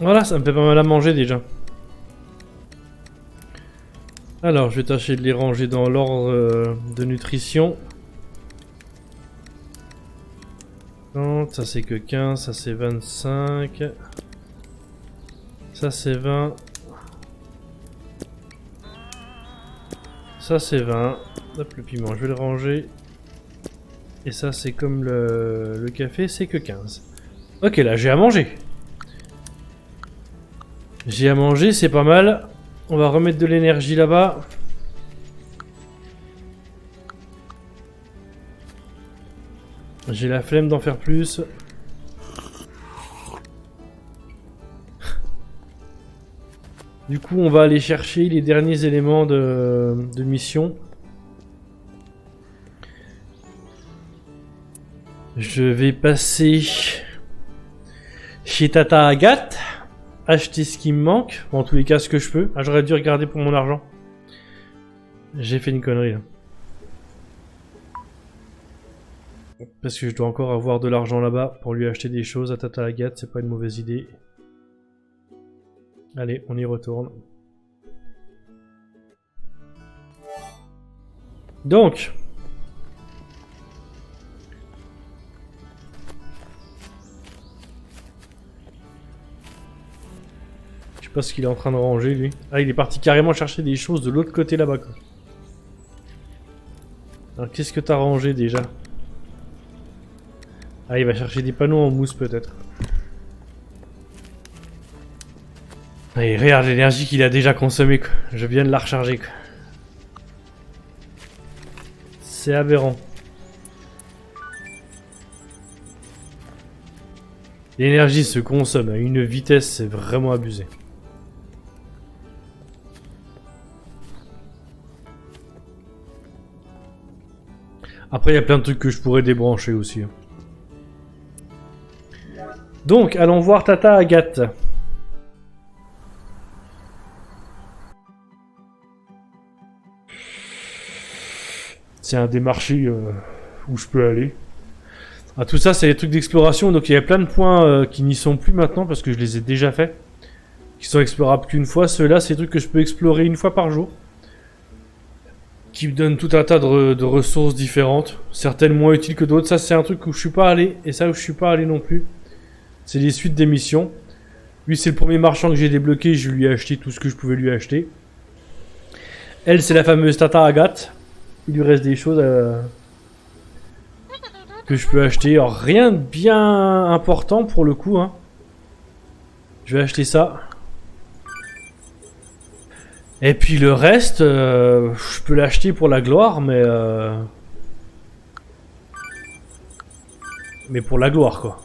Voilà, ça me fait pas mal à manger déjà. Alors, je vais tâcher de les ranger dans l'ordre de nutrition. Ça c'est que 15, ça c'est 25. Ça c'est 20. Ça c'est 20. Hop, le piment, je vais le ranger. Et ça c'est comme le café, c'est que 15. Ok, là j'ai à manger. J'ai à manger, c'est pas mal. On va remettre de l'énergie là-bas. J'ai la flemme d'en faire plus. Du coup, on va aller chercher les derniers éléments de mission. Je vais passer chez Tata Agathe. Acheter ce qui me manque. Bon, en tous les cas, ce que je peux. Ah, j'aurais dû regarder pour mon argent. J'ai fait une connerie là. Parce que je dois encore avoir de l'argent là-bas pour lui acheter des choses à Tata Agathe. C'est pas une mauvaise idée. Allez, on y retourne. Donc. Je sais pas ce qu'il est en train de ranger lui. Ah, il est parti carrément chercher des choses de l'autre côté là-bas quoi. Alors qu'est-ce que t'as rangé déjà? Ah, il va chercher des panneaux en mousse peut-être. Allez, regarde l'énergie qu'il a déjà consommée quoi. Je viens de la recharger quoi. C'est aberrant. L'énergie se consomme à une vitesse, c'est vraiment abusé. Après, il y a plein de trucs que je pourrais débrancher aussi. Donc, allons voir Tata Agathe. C'est un des marchés où je peux aller. Ah, tout ça, c'est des trucs d'exploration. Donc, il y a plein de points qui n'y sont plus maintenant parce que je les ai déjà faits. Qui sont explorables qu'une fois. Ceux-là, c'est des trucs que je peux explorer une fois par jour. Qui me donnent tout un tas de ressources différentes. Certaines moins utiles que d'autres. Ça, c'est un truc où je suis pas allé. Et ça, où je suis pas allé non plus. C'est les suites des missions. Lui, c'est le premier marchand que j'ai débloqué. Je lui ai acheté tout ce que je pouvais lui acheter. Elle, c'est la fameuse Tata Agathe. Il lui reste des choses que je peux acheter. Alors, rien de bien important pour le coup. Hein. Je vais acheter ça. Et puis le reste, je peux l'acheter pour la gloire, mais pour la gloire, quoi.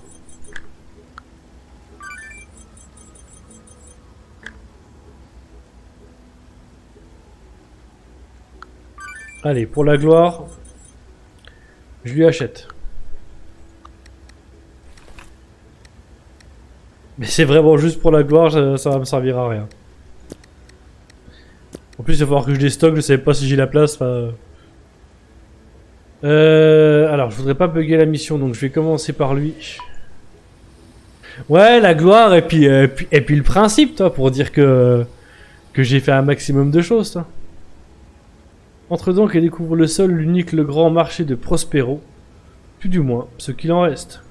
Allez, pour la gloire, je lui achète. Mais c'est vraiment juste pour la gloire, ça va me servir à rien. En plus, il va falloir que je déstocke, je savais pas si j'ai la place. Alors, je voudrais pas bugger la mission, donc je vais commencer par lui. Ouais, la gloire et puis le principe, toi, pour dire que j'ai fait un maximum de choses, toi. Entre donc et découvre le seul, l'unique, le grand marché de Prospero. Tout du moins, ce qu'il en reste.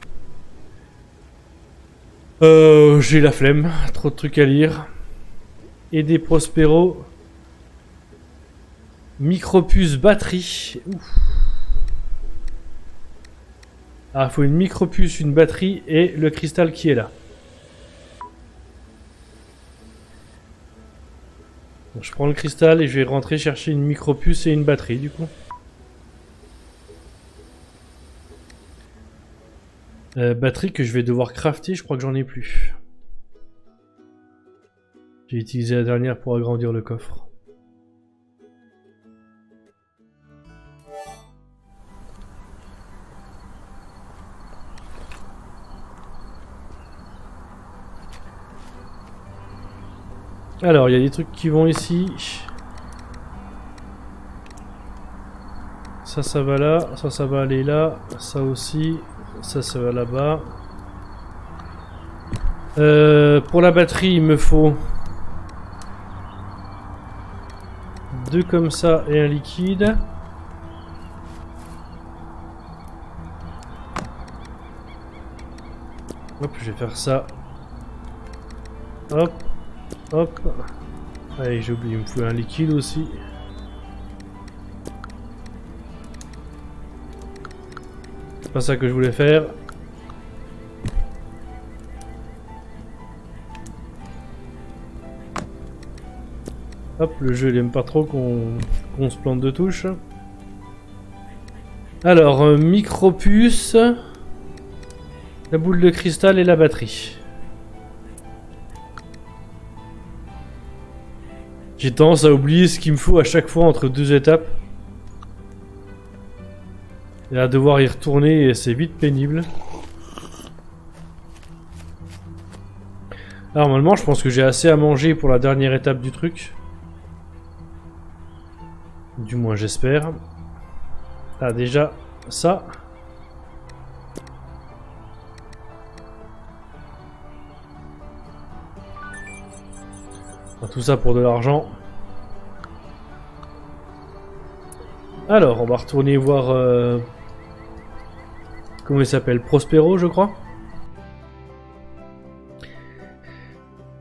J'ai la flemme, trop de trucs à lire. Aider Prospero. Micropuce batterie. Ouf. Ah, il faut une micropuce, une batterie et le cristal qui est là. Donc, je prends le cristal et je vais rentrer chercher une micropuce et une batterie du coup. Batterie que je vais devoir crafter, je crois que j'en ai plus. J'ai utilisé la dernière pour agrandir le coffre. Alors, il y a des trucs qui vont ici. Ça va là. Ça va aller là. Ça aussi. Ça va là-bas. Pour la batterie, il me faut 2 comme ça et un liquide. Hop, je vais faire ça. Hop. Hop. Allez, j'ai oublié, il me faut un liquide aussi. C'est pas ça que je voulais faire. Hop, le jeu il aime pas trop qu'on se plante de touche. Alors, micropuce, la boule de cristal et la batterie. J'ai tendance à oublier ce qu'il me faut à chaque fois entre 2 étapes. Et à devoir y retourner, et c'est vite pénible. Alors, normalement, je pense que j'ai assez à manger pour la dernière étape du truc. Du moins, j'espère. Ah, déjà, ça. Tout ça pour de l'argent. Alors, on va retourner voir... comment il s'appelle? Prospero, je crois.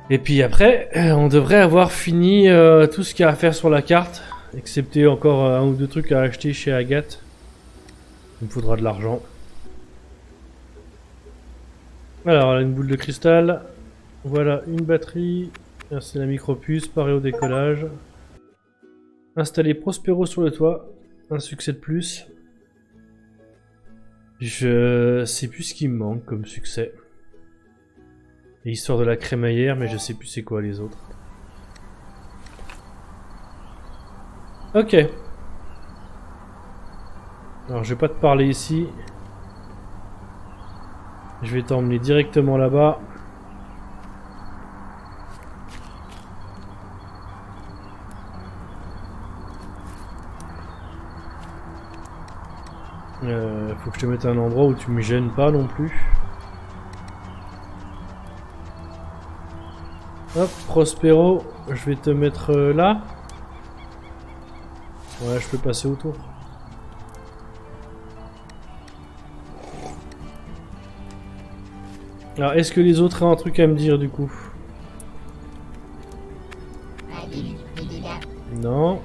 Et puis après, on devrait avoir fini tout ce qu'il y a à faire sur la carte. Excepté encore 1 ou 2 trucs à acheter chez Agathe. Il me faudra de l'argent. Alors, une boule de cristal. Voilà, une batterie. C'est la micropuce, pareil au décollage. Installer Prospero sur le toit. Un succès de plus. Je sais plus ce qui me manque comme succès. L'histoire de la crémaillère, mais je sais plus c'est quoi les autres. Ok. Alors je vais pas te parler ici. Je vais t'emmener directement là-bas. Faut que je te mette à un endroit où tu me gênes pas non plus. Hop, Prospero, je vais te mettre là. Ouais, je peux passer autour. Alors, est-ce que les autres ont un truc à me dire du coup? Non.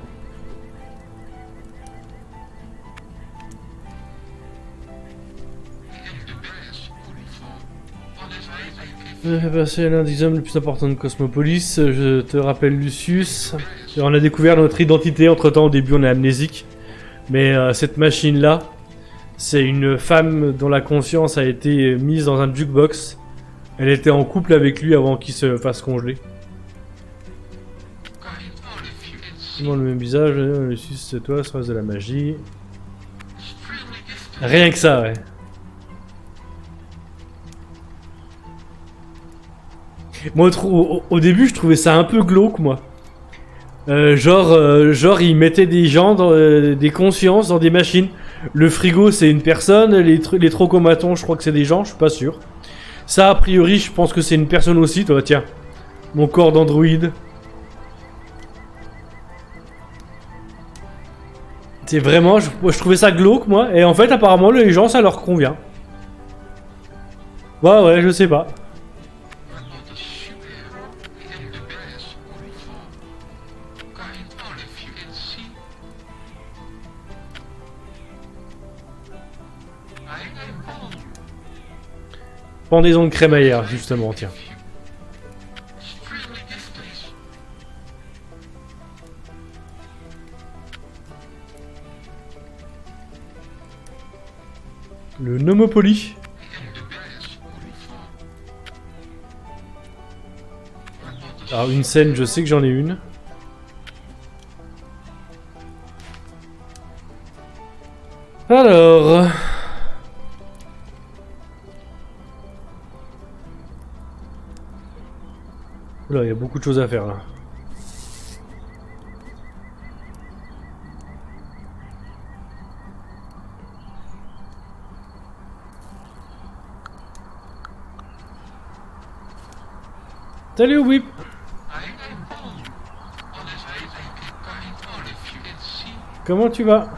C'est l'un des hommes les plus importants de Cosmopolis. Je te rappelle Lucius. On a découvert notre identité entre temps. Au début, on est amnésique. Mais cette machine-là, c'est une femme dont la conscience a été mise dans un jukebox. Elle était en couple avec lui avant qu'il se fasse congeler. Le même visage. Lucius, c'est toi, ça reste de la magie. Rien que ça, ouais. Moi, au début, je trouvais ça un peu glauque, moi. Genre, ils mettaient des gens, des consciences dans des machines. Le frigo, c'est une personne. Les trocomatons, je crois que c'est des gens, je suis pas sûr. Ça, a priori, je pense que c'est une personne aussi. Toi, tiens. Mon corps d'androïde. C'est vraiment... Je trouvais ça glauque, moi. Et en fait, apparemment, les gens, ça leur convient. Ouais, je sais pas. Pendaison de crémaillère, justement, tiens. Le Nomopoly. Alors une scène, je sais que j'en ai une. Alors... Oula, il y a beaucoup de choses à faire là. Salut Whip. Comment tu vas?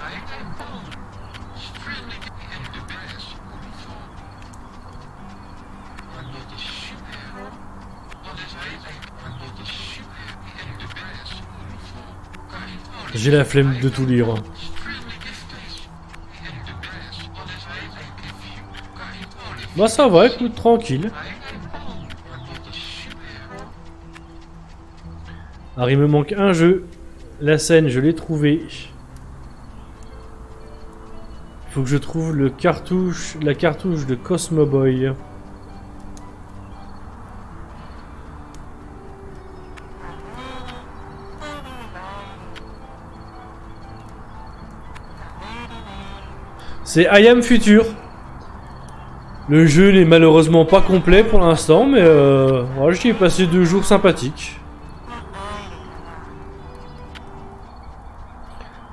J'ai la flemme de tout lire. Bah ça va, écoute, tranquille. Alors il me manque un jeu. La scène, je l'ai trouvé. Il faut que je trouve la cartouche de Cosmo Boy. C'est I Am Future. Le jeu n'est malheureusement pas complet pour l'instant, mais voilà, j'y ai passé 2 jours sympathiques.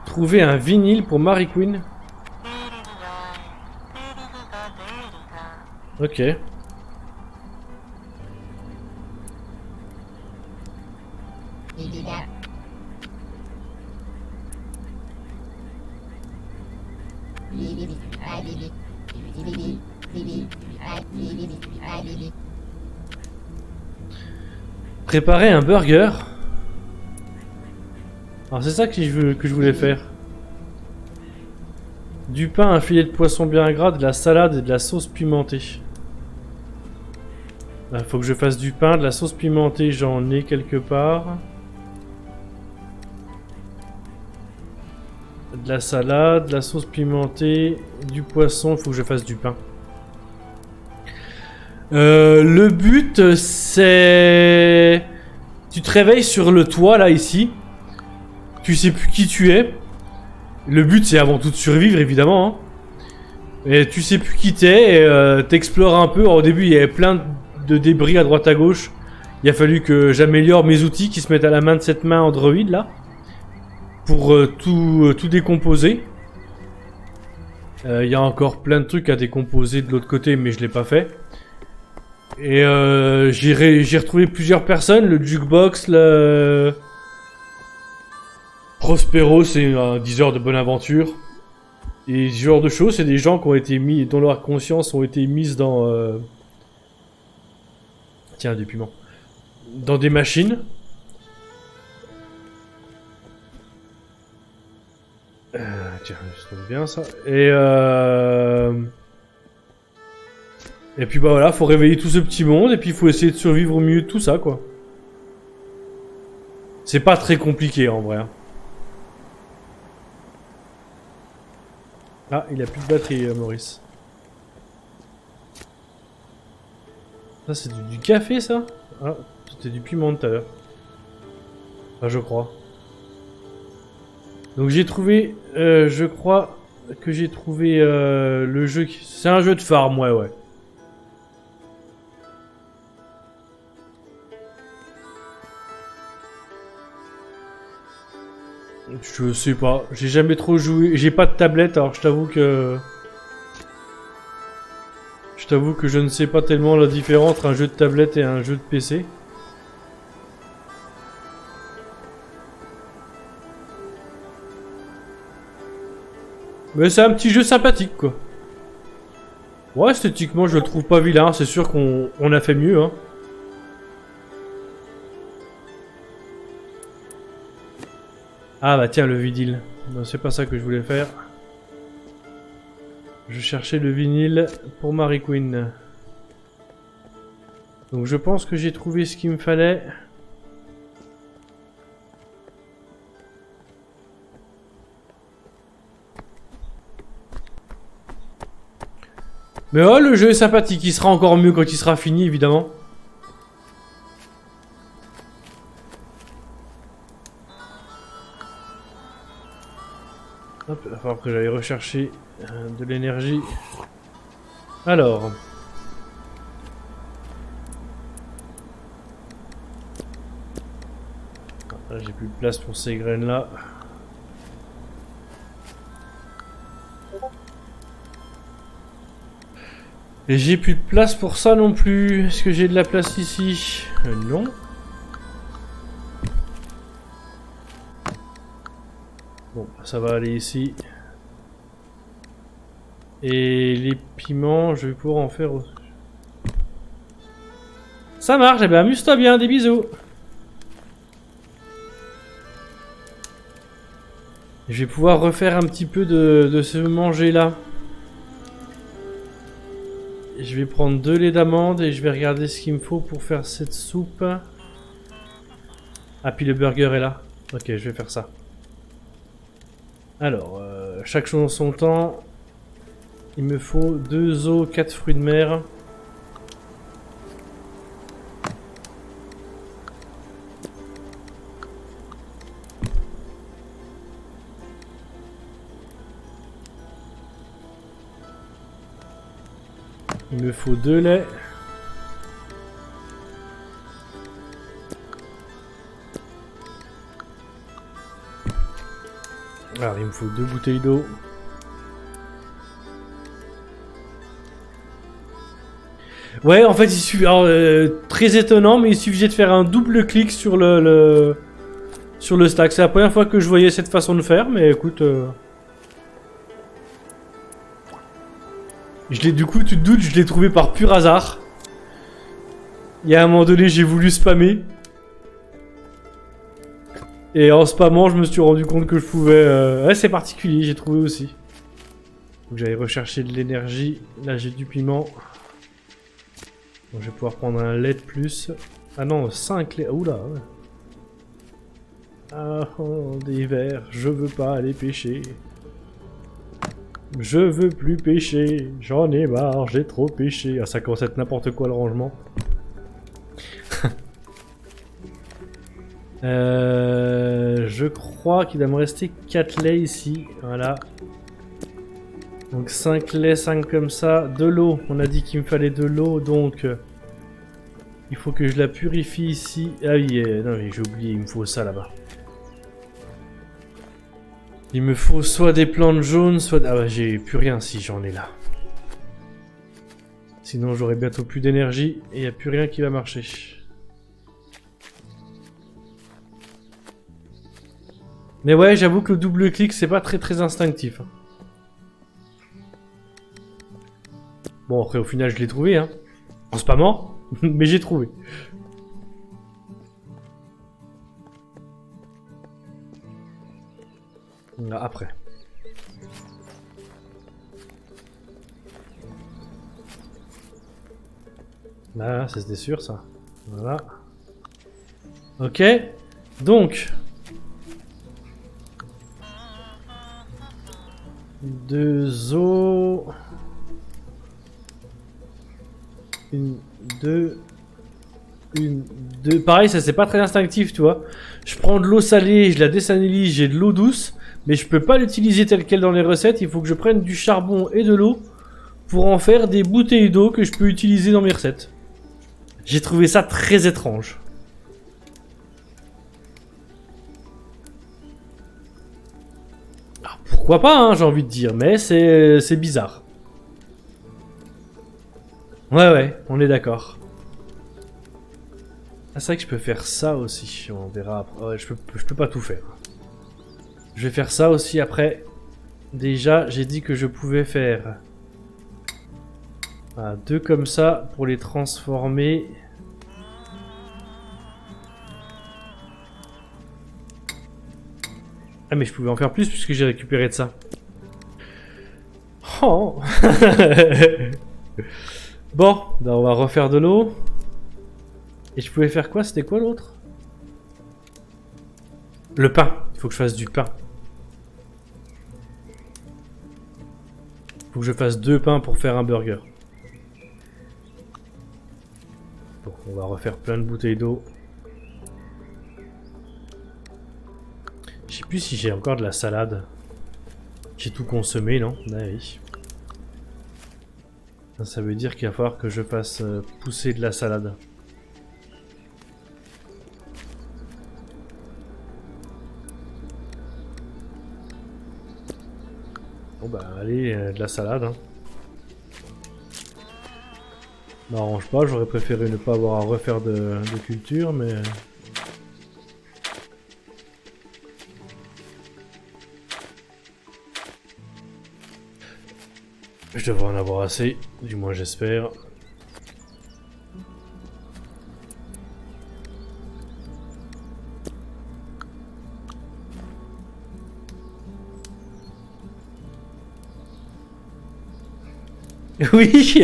Trouver un vinyle pour Mary Queen. Ok. Préparer un burger. Alors c'est ça que je voulais faire. Du pain, un filet de poisson bien gras, de la salade et de la sauce pimentée. Il faut que je fasse du pain, de la sauce pimentée, j'en ai quelque part. De la salade, de la sauce pimentée, du poisson, il faut que je fasse du pain. Le but, c'est... Tu te réveilles sur le toit, là, ici. Tu sais plus qui tu es. Le but, c'est avant tout de survivre, évidemment. Hein. Et tu sais plus qui t'es, et t'explores un peu. Alors, au début, il y avait plein de débris à droite à gauche. Il a fallu que j'améliore mes outils qui se mettent à la main de cette main Android, là. Pour tout décomposer. Il y a encore plein de trucs à décomposer de l'autre côté, mais je l'ai pas fait. Et j'ai retrouvé plusieurs personnes, le jukebox, le... Prospero, c'est un diseur de bonne aventure. Et ce genre de choses, c'est des gens qui ont été mis, dont leurs consciences ont été mises dans... Tiens, du piment. Dans des machines. Tiens, je trouve bien ça. Et puis bah voilà, faut réveiller tout ce petit monde et puis il faut essayer de survivre au milieu de tout ça, quoi. C'est pas très compliqué en vrai. Hein. Ah, il a plus de batterie, Maurice. Ça, c'est du café, ça? Ah, c'était du piment tout à l'heure. Ah, je crois. Donc j'ai trouvé, je crois que j'ai trouvé le jeu... C'est un jeu de farm, ouais. Je sais pas, j'ai jamais trop joué, j'ai pas de tablette, alors je t'avoue que je ne sais pas tellement la différence entre un jeu de tablette et un jeu de PC. Mais c'est un petit jeu sympathique, quoi. Ouais, esthétiquement, je le trouve pas vilain, c'est sûr qu'on a fait mieux, hein. Ah bah tiens, le vinyle. Non, c'est pas ça que je voulais faire. Je cherchais le vinyle pour Mary Queen. Donc je pense que j'ai trouvé ce qu'il me fallait. Mais oh, le jeu est sympathique, il sera encore mieux quand il sera fini, évidemment. Hop, il va falloir que j'aille rechercher de l'énergie. Alors. Là, j'ai plus de place pour ces graines là. Et j'ai plus de place pour ça non plus. Est-ce que j'ai de la place ici? Non. Bon, ça va aller ici. Et les piments, je vais pouvoir en faire aussi. Ça marche, eh ben amuse-toi bien, des bisous. Je vais pouvoir refaire un petit peu de ce manger là. Je vais prendre 2 laits d'amande et je vais regarder ce qu'il me faut pour faire cette soupe. Ah, puis le burger est là. Ok, je vais faire ça. Alors, chaque chose en son temps. Il me faut 2 os, 4 fruits de mer. Il me faut 2 laits. Alors, il me faut 2 bouteilles d'eau. Ouais, en fait, il suffit. Alors, très étonnant, mais il suffisait de faire un double clic sur sur le stack. C'est la première fois que je voyais cette façon de faire, mais écoute. Du coup, tu te doutes, je l'ai trouvé par pur hasard. Il y a un moment donné, j'ai voulu spammer. Et en spammant, je me suis rendu compte que je pouvais... Ouais, c'est particulier, j'ai trouvé aussi. Donc j'allais rechercher de l'énergie. Là, j'ai du piment. Donc, je vais pouvoir prendre un lait de plus. Ah non, 5 laits. Oula, ouais. Ah, oh, des vers. Je veux pas aller pêcher. Je veux plus pêcher, j'en ai marre, j'ai trop pêché. Ah, ça commence à être n'importe quoi le rangement. Je crois qu'il va me rester 4 laits ici, voilà. Donc 5 laits, 5 comme ça. De l'eau, on a dit qu'il me fallait de l'eau, donc... il faut que je la purifie ici. Ah oui, non mais j'ai oublié, il me faut ça là-bas. Il me faut soit des plantes jaunes, soit... Ah bah j'ai plus rien si j'en ai là. Sinon j'aurai bientôt plus d'énergie et il n'y a plus rien qui va marcher. Mais ouais, j'avoue que le double clic c'est pas très instinctif. Bon après au final je l'ai trouvé hein. En spammant, mais j'ai trouvé. Là, après. Là, c'était sûr ça. Voilà. Ok. Donc. 2 os. 1, 2. 1, 2. Pareil, ça c'est pas très instinctif, tu vois. Je prends de l'eau salée, je la désalinise, j'ai de l'eau douce. Mais je peux pas l'utiliser telle quelle dans les recettes, il faut que je prenne du charbon et de l'eau pour en faire des bouteilles d'eau que je peux utiliser dans mes recettes. J'ai trouvé ça très étrange. Alors, pourquoi pas, hein, j'ai envie de dire, mais c'est bizarre. Ouais, on est d'accord. Ah, c'est vrai que je peux faire ça aussi, on verra après. Ouais, je peux pas tout faire. Je vais faire ça aussi après. Déjà, j'ai dit que je pouvais faire 2 comme ça pour les transformer. Ah mais je pouvais en faire plus puisque j'ai récupéré de ça. Oh. Bon, ben on va refaire de l'eau. Et je pouvais faire quoi? C'était quoi l'autre? Le pain. Il faut que je fasse du pain. Il faut que je fasse 2 pains pour faire un burger. Bon, on va refaire plein de bouteilles d'eau. Je sais plus si j'ai encore de la salade. J'ai tout consommé, non? Ah oui. Ça veut dire qu'il va falloir que je fasse pousser de la salade. Bon bah allez, de la salade. Hein. M'arrange pas, j'aurais préféré ne pas avoir à refaire de culture, mais... Je devrais en avoir assez, du moins j'espère. Oui,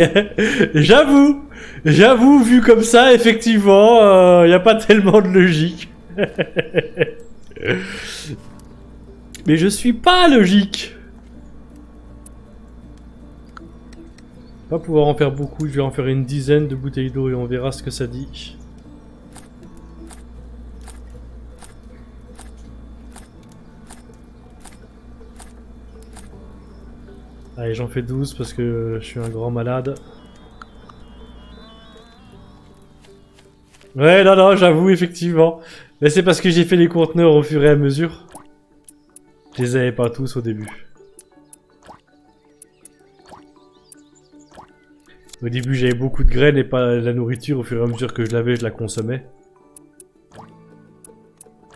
j'avoue, vu comme ça, effectivement, y a pas tellement de logique. Mais je suis pas logique. Pas pouvoir en faire beaucoup, je vais en faire une dizaine de bouteilles d'eau et on verra ce que ça dit. Allez, j'en fais 12 parce que je suis un grand malade. Ouais, non, j'avoue, effectivement. Mais c'est parce que j'ai fait les conteneurs au fur et à mesure. Je les avais pas tous au début. Au début, j'avais beaucoup de graines et pas la nourriture. Au fur et à mesure que je l'avais, je la consommais.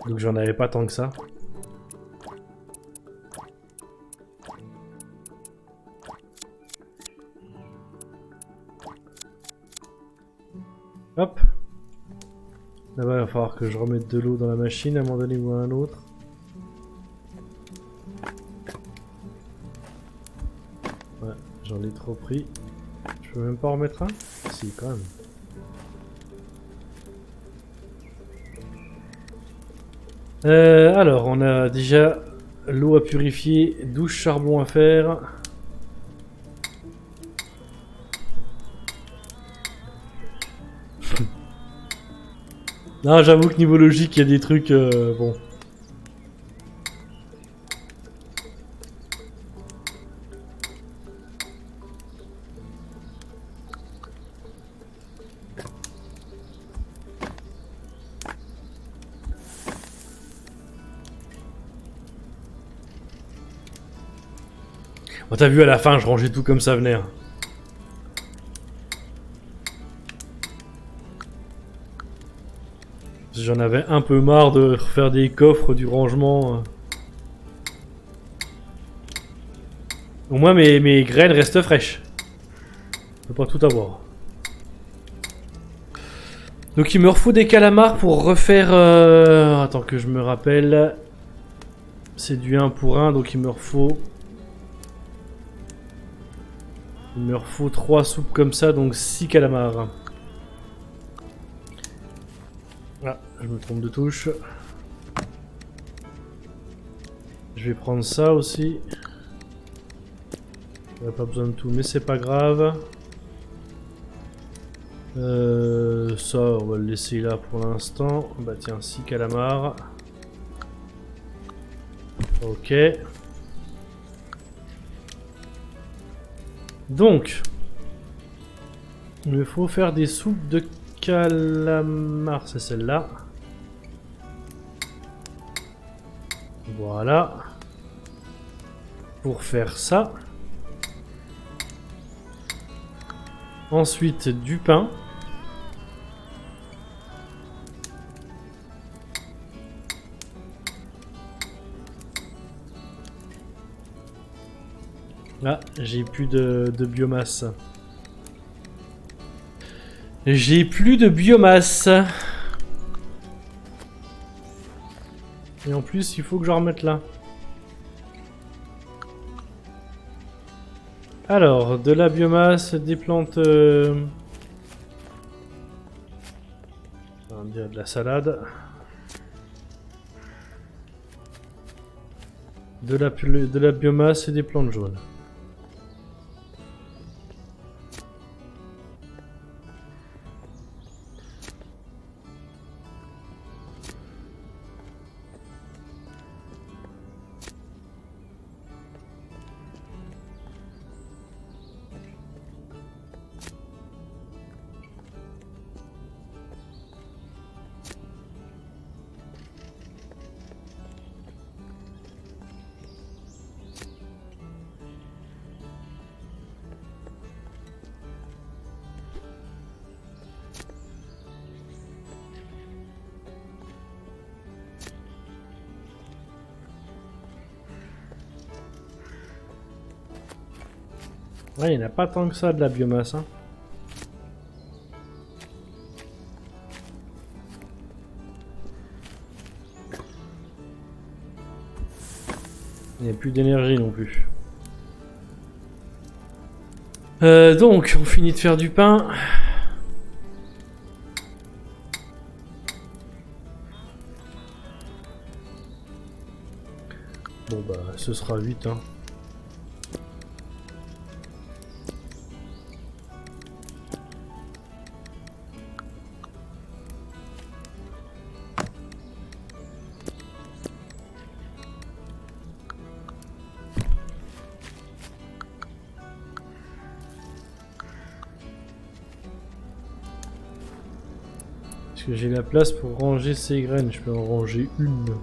Donc j'en avais pas tant que ça. Hop. Là-bas, il va falloir que je remette de l'eau dans la machine à un moment donné ou à un autre. Ouais, j'en ai trop pris. Je peux même pas en remettre un? Si, quand même. Alors, on a déjà l'eau à purifier, 12 charbons à faire. Non, j'avoue que niveau logique, il y a des trucs... bon. Bon, t'as vu, à la fin, je rangeais tout comme ça venait. Hein. J'en avais un peu marre de refaire des coffres, du rangement. Au moins, mes graines restent fraîches. Je peux pas tout avoir. Donc, il me refaut des calamars pour refaire... Attends que je me rappelle. C'est du 1 pour 1, donc il me refaut... Il me refaut 3 soupes comme ça, donc 6 calamars. Ah, je me trompe de touche. Je vais prendre ça aussi. On n'a pas besoin de tout, mais c'est pas grave. Ça, on va le laisser là pour l'instant. Bah tiens, 6 calamars. Ok. Donc, il me faut faire des soupes de calamars, c'est celle-là. Voilà. Pour faire ça. Ensuite, du pain. Ah, j'ai plus de biomasse. J'ai plus de biomasse. Et en plus, il faut que j'en remette là. Alors, de la biomasse, des plantes... il y a de la salade. De la biomasse et des plantes jaunes. Ouais, il n'y en a pas tant que ça de la biomasse. Hein. Il n'y a plus d'énergie non plus. Donc, on finit de faire du pain. Bon bah, ce sera vite. Hein. Est-ce que j'ai la place pour ranger ces graines? Je peux en ranger une.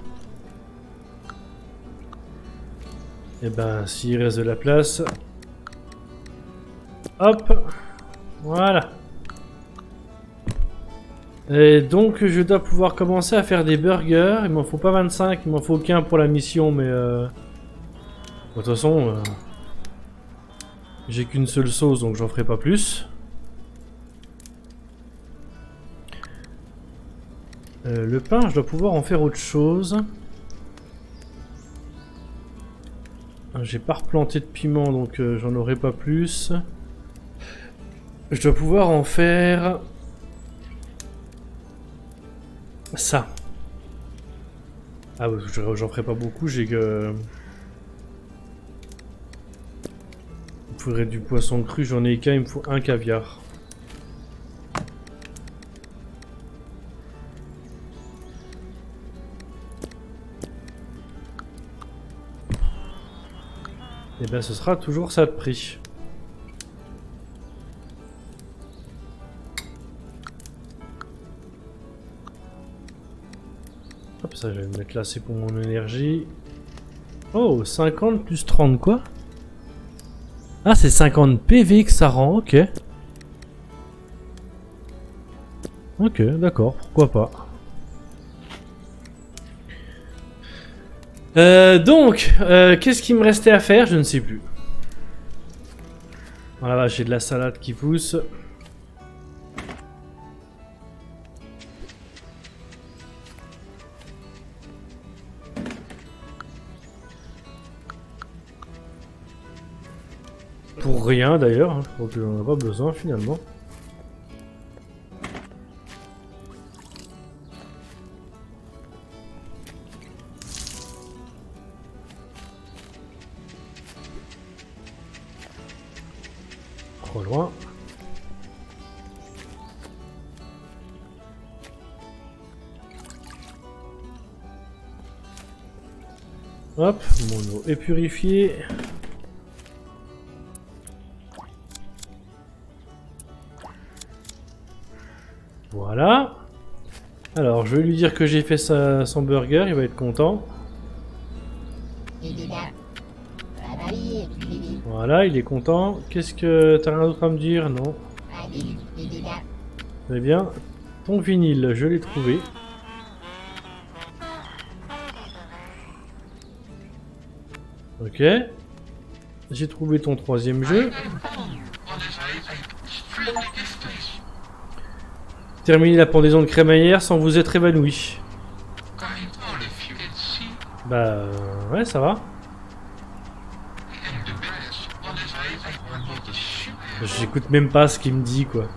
Et ben, s'il reste de la place... Hop! Voilà. Et donc, je dois pouvoir commencer à faire des burgers. Il m'en faut pas 25, il m'en faut qu'un pour la mission, mais... De toute façon... J'ai qu'une seule sauce, donc j'en ferai pas plus. Le pain, je dois pouvoir en faire autre chose. J'ai pas replanté de piment, donc j'en aurai pas plus. Je dois pouvoir en faire... ça. Ah, j'en ferai pas beaucoup, j'ai que... Il faudrait du poisson cru, j'en ai qu'un, il me faut un caviar. Et bien ce sera toujours ça de prix. Hop, ça je vais le mettre là, c'est pour mon énergie. Oh, 50 plus 30 quoi? Ah, c'est 50 PV que ça rend, ok. Ok, d'accord, pourquoi pas. Donc, qu'est-ce qu'il me restait à faire? Je ne sais plus. Voilà, j'ai de la salade qui pousse. Pour rien d'ailleurs, hein. Je crois que j'en ai pas besoin finalement. Trop loin. Hop, mon eau est purifiée. Voilà. Alors, je vais lui dire que j'ai fait son burger, il va être content. Voilà, il est content. Qu'est-ce que... T'as rien d'autre à me dire? Non. Très bien. Ton vinyle, je l'ai trouvé. Ok. J'ai trouvé ton troisième jeu. Terminez la pendaison de crémaillère sans vous être évanoui. Bah ouais, ça va. J'écoute même pas ce qu'il me dit quoi.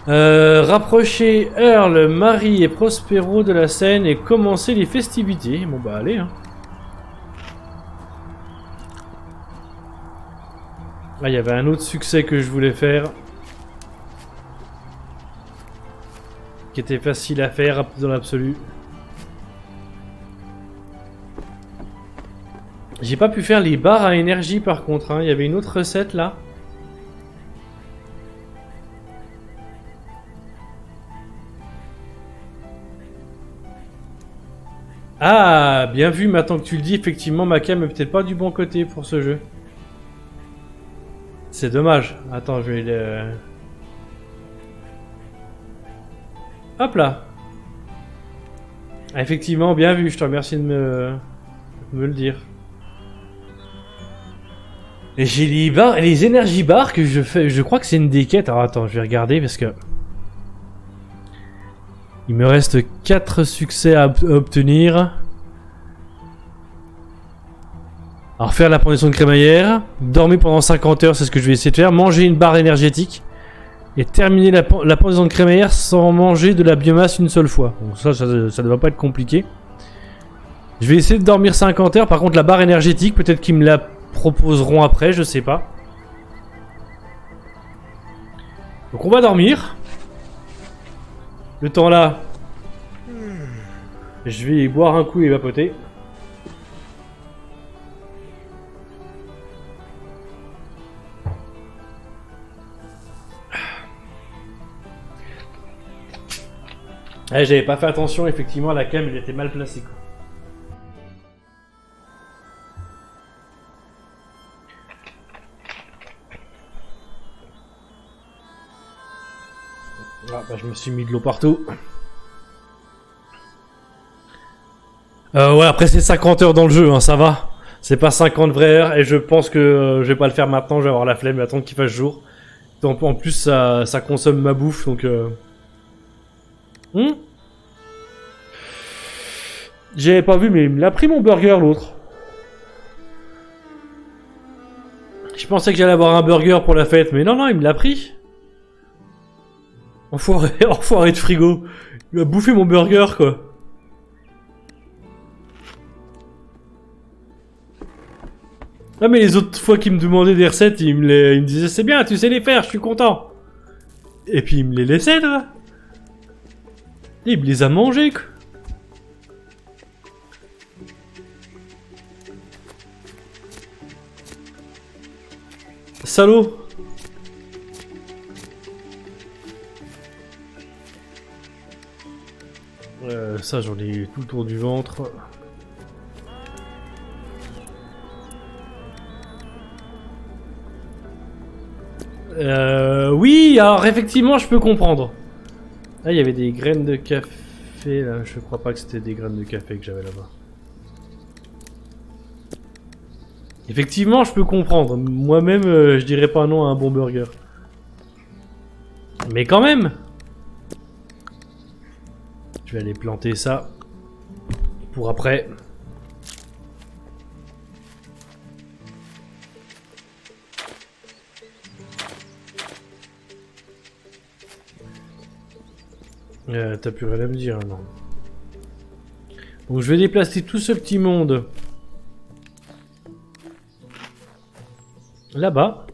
Rapprocher Earl, Marie et Prospero de la scène et commencer les festivités. Bon bah allez. Hein. Ah, il y avait un autre succès que je voulais faire. Qui était facile à faire dans l'absolu. J'ai pas pu faire les barres à énergie par contre. Hein. Il y avait une autre recette là. Ah, bien vu, maintenant que tu le dis, effectivement, ma cam est peut-être pas du bon côté pour ce jeu. C'est dommage. Attends, je vais le... Hop là. Ah, effectivement, bien vu, je te remercie de me le dire. Et j'ai les barres, les énergies bars que je fais, je crois que c'est une des quêtes. Alors attends, je vais regarder parce que... Il me reste 4 succès à obtenir. Alors faire la pendaison de crémaillère, dormir pendant 50 heures, c'est ce que je vais essayer de faire, manger une barre énergétique et terminer la pendaison de crémaillère sans manger de la biomasse une seule fois. Donc ça ne devrait pas être compliqué. Je vais essayer de dormir 50 heures, par contre la barre énergétique, peut-être qu'ils me la proposeront après, je sais pas. Donc on va dormir. Le temps là, je vais boire un coup et vapoter. Ouais, j'avais pas fait attention, effectivement, la cam elle était mal placée. Quoi. Ah, bah, je me suis mis de l'eau partout. Ouais, après c'est 50 heures dans le jeu, hein, ça va. C'est pas 50 vraies heures et je pense que je vais pas le faire maintenant, je vais avoir la flemme, attendre qu'il fasse jour. Donc, en plus, ça consomme ma bouffe, donc... J'avais pas vu, mais il me l'a pris mon burger, l'autre. Je pensais que j'allais avoir un burger pour la fête, mais non, non, il me l'a pris. Enfoiré, enfoiré de frigo. Il m'a bouffé mon burger, quoi. Ah, mais les autres fois qu'il me demandait des recettes, il me disait c'est bien, tu sais les faire, je suis content. Et puis il me les laissait, là. Et il me les a mangés, quoi. Salaud. Ça j'en ai tout autour du ventre. Oui, alors effectivement je peux comprendre. Ah, il y avait des graines de café là, je crois pas que c'était des graines de café que j'avais là-bas. Effectivement je peux comprendre, moi-même je dirais pas non à un bon burger. Mais quand même. Je vais aller planter ça pour après. T'as plus rien à me dire, non. Donc je vais déplacer tout ce petit monde là-bas.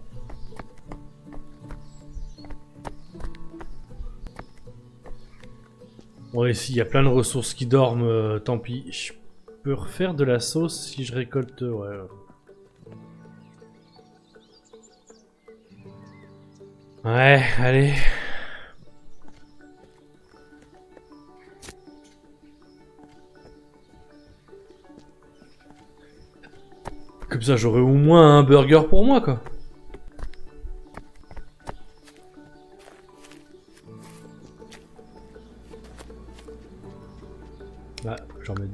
Bon, ici il y a plein de ressources qui dorment, tant pis. Je peux refaire de la sauce si je récolte. Ouais. Ouais, allez. Comme ça, j'aurai au moins un burger pour moi, quoi. Là, j'en mets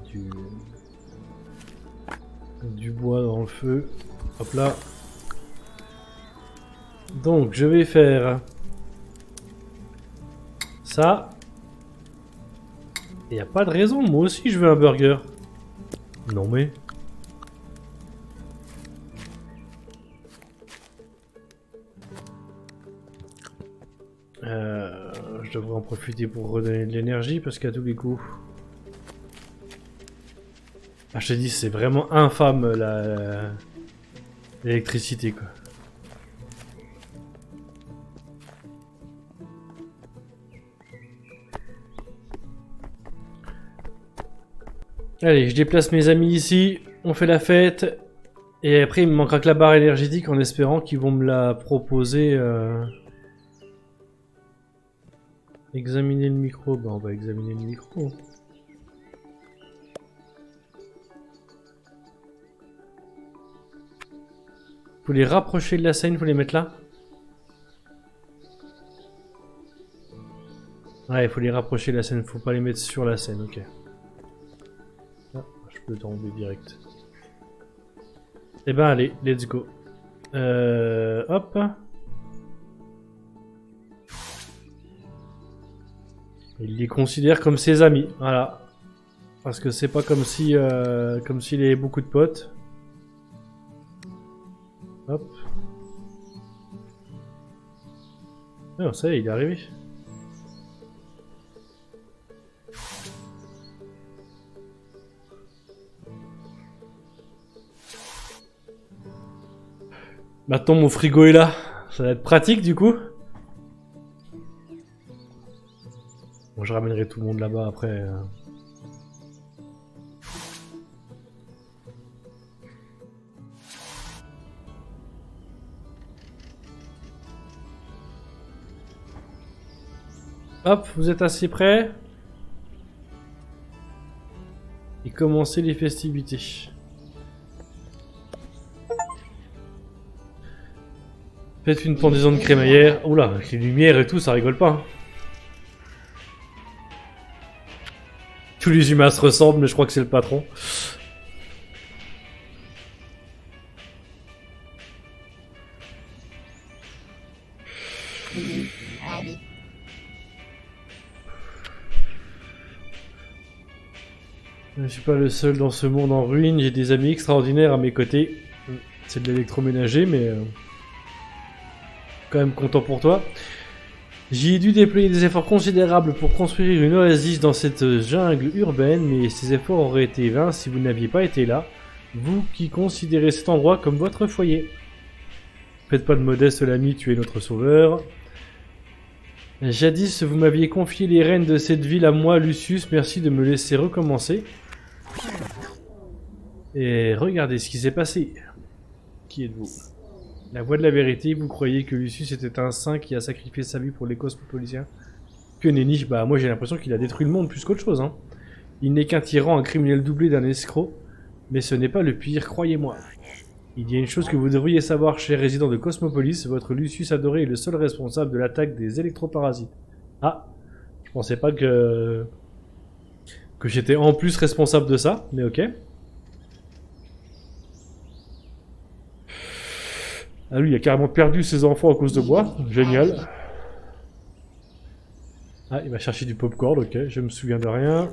du bois dans le feu. Hop là. Donc, je vais faire ça. Il n'y a pas de raison, moi aussi je veux un burger. Non mais... je devrais en profiter pour redonner de l'énergie parce qu'à tous les coups... Ah, je te dis, c'est vraiment infâme l'électricité quoi. Allez, je déplace mes amis ici, on fait la fête, et après il me manquera que la barre énergétique en espérant qu'ils vont me la proposer. Examiner le micro, bah on va examiner le micro. Faut les rapprocher de la scène, faut les mettre là. Ouais, il faut les rapprocher de la scène, faut pas les mettre sur la scène, ok. Ah, je peux tomber direct. Eh ben allez, let's go. Hop. Il les considère comme ses amis, voilà. Parce que c'est pas comme si, comme s'il avait beaucoup de potes. Hop. Non, ça y est, il est arrivé. Maintenant mon frigo est là. Ça va être pratique du coup. Bon, je ramènerai tout le monde là-bas après. Hop, vous êtes assez prêts? Et commencer les festivités. Faites une pendaison de crémaillère. Oula, avec les lumières et tout, ça rigole pas. Hein. Tous les humains se ressemblent, mais je crois que c'est le patron. Je ne suis pas le seul dans ce monde en ruine, j'ai des amis extraordinaires à mes côtés. C'est de l'électroménager, mais... quand même content pour toi. J'y ai dû déployer des efforts considérables pour construire une oasis dans cette jungle urbaine, mais ces efforts auraient été vains si vous n'aviez pas été là, vous qui considérez cet endroit comme votre foyer. Faites pas de modeste l'ami, tu es notre sauveur. Jadis, vous m'aviez confié les rênes de cette ville à moi, Lucius, merci de me laisser recommencer. Et regardez ce qui s'est passé. Qui êtes-vous ? La voix de la vérité, vous croyez que Lucius était un saint qui a sacrifié sa vie pour les cosmopolitains? Que nenni, bah moi j'ai l'impression qu'il a détruit le monde plus qu'autre chose. Hein. Il n'est qu'un tyran, un criminel doublé d'un escroc, mais ce n'est pas le pire, croyez-moi. Il y a une chose que vous devriez savoir, cher résident de Cosmopolis, votre Lucius adoré est le seul responsable de l'attaque des électroparasites. Ah, je pensais pas que j'étais en plus responsable de ça, mais ok. Ah lui, il a carrément perdu ses enfants à cause de moi. Génial. Ah, il va chercher du popcorn, ok. Je me souviens de rien.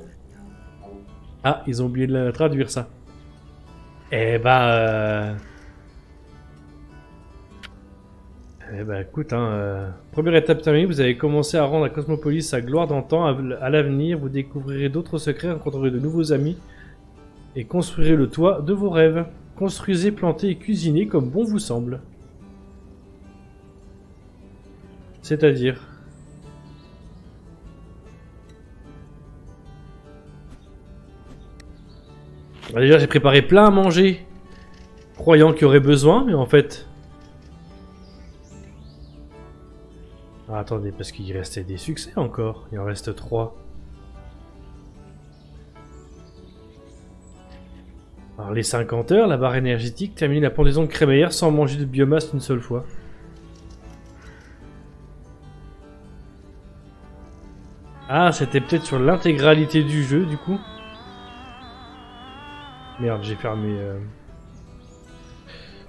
Ah, ils ont oublié de la traduire ça. Eh bah... Eh bah écoute, première étape terminée, vous avez commencé à rendre à Cosmopolis sa gloire d'antan. À l'avenir, vous découvrirez d'autres secrets, rencontrerez de nouveaux amis et construirez le toit de vos rêves. Construisez, plantez et cuisinez comme bon vous semble. C'est-à-dire... Bah déjà, j'ai préparé plein à manger, croyant qu'il y aurait besoin, mais en fait... Ah, attendez, parce qu'il restait des succès encore. Il en reste 3. Alors, les 50 heures, la barre énergétique, terminer la pendaison de crémaillère sans manger de biomasse une seule fois. Ah, c'était peut-être sur l'intégralité du jeu, du coup. Merde, j'ai fermé...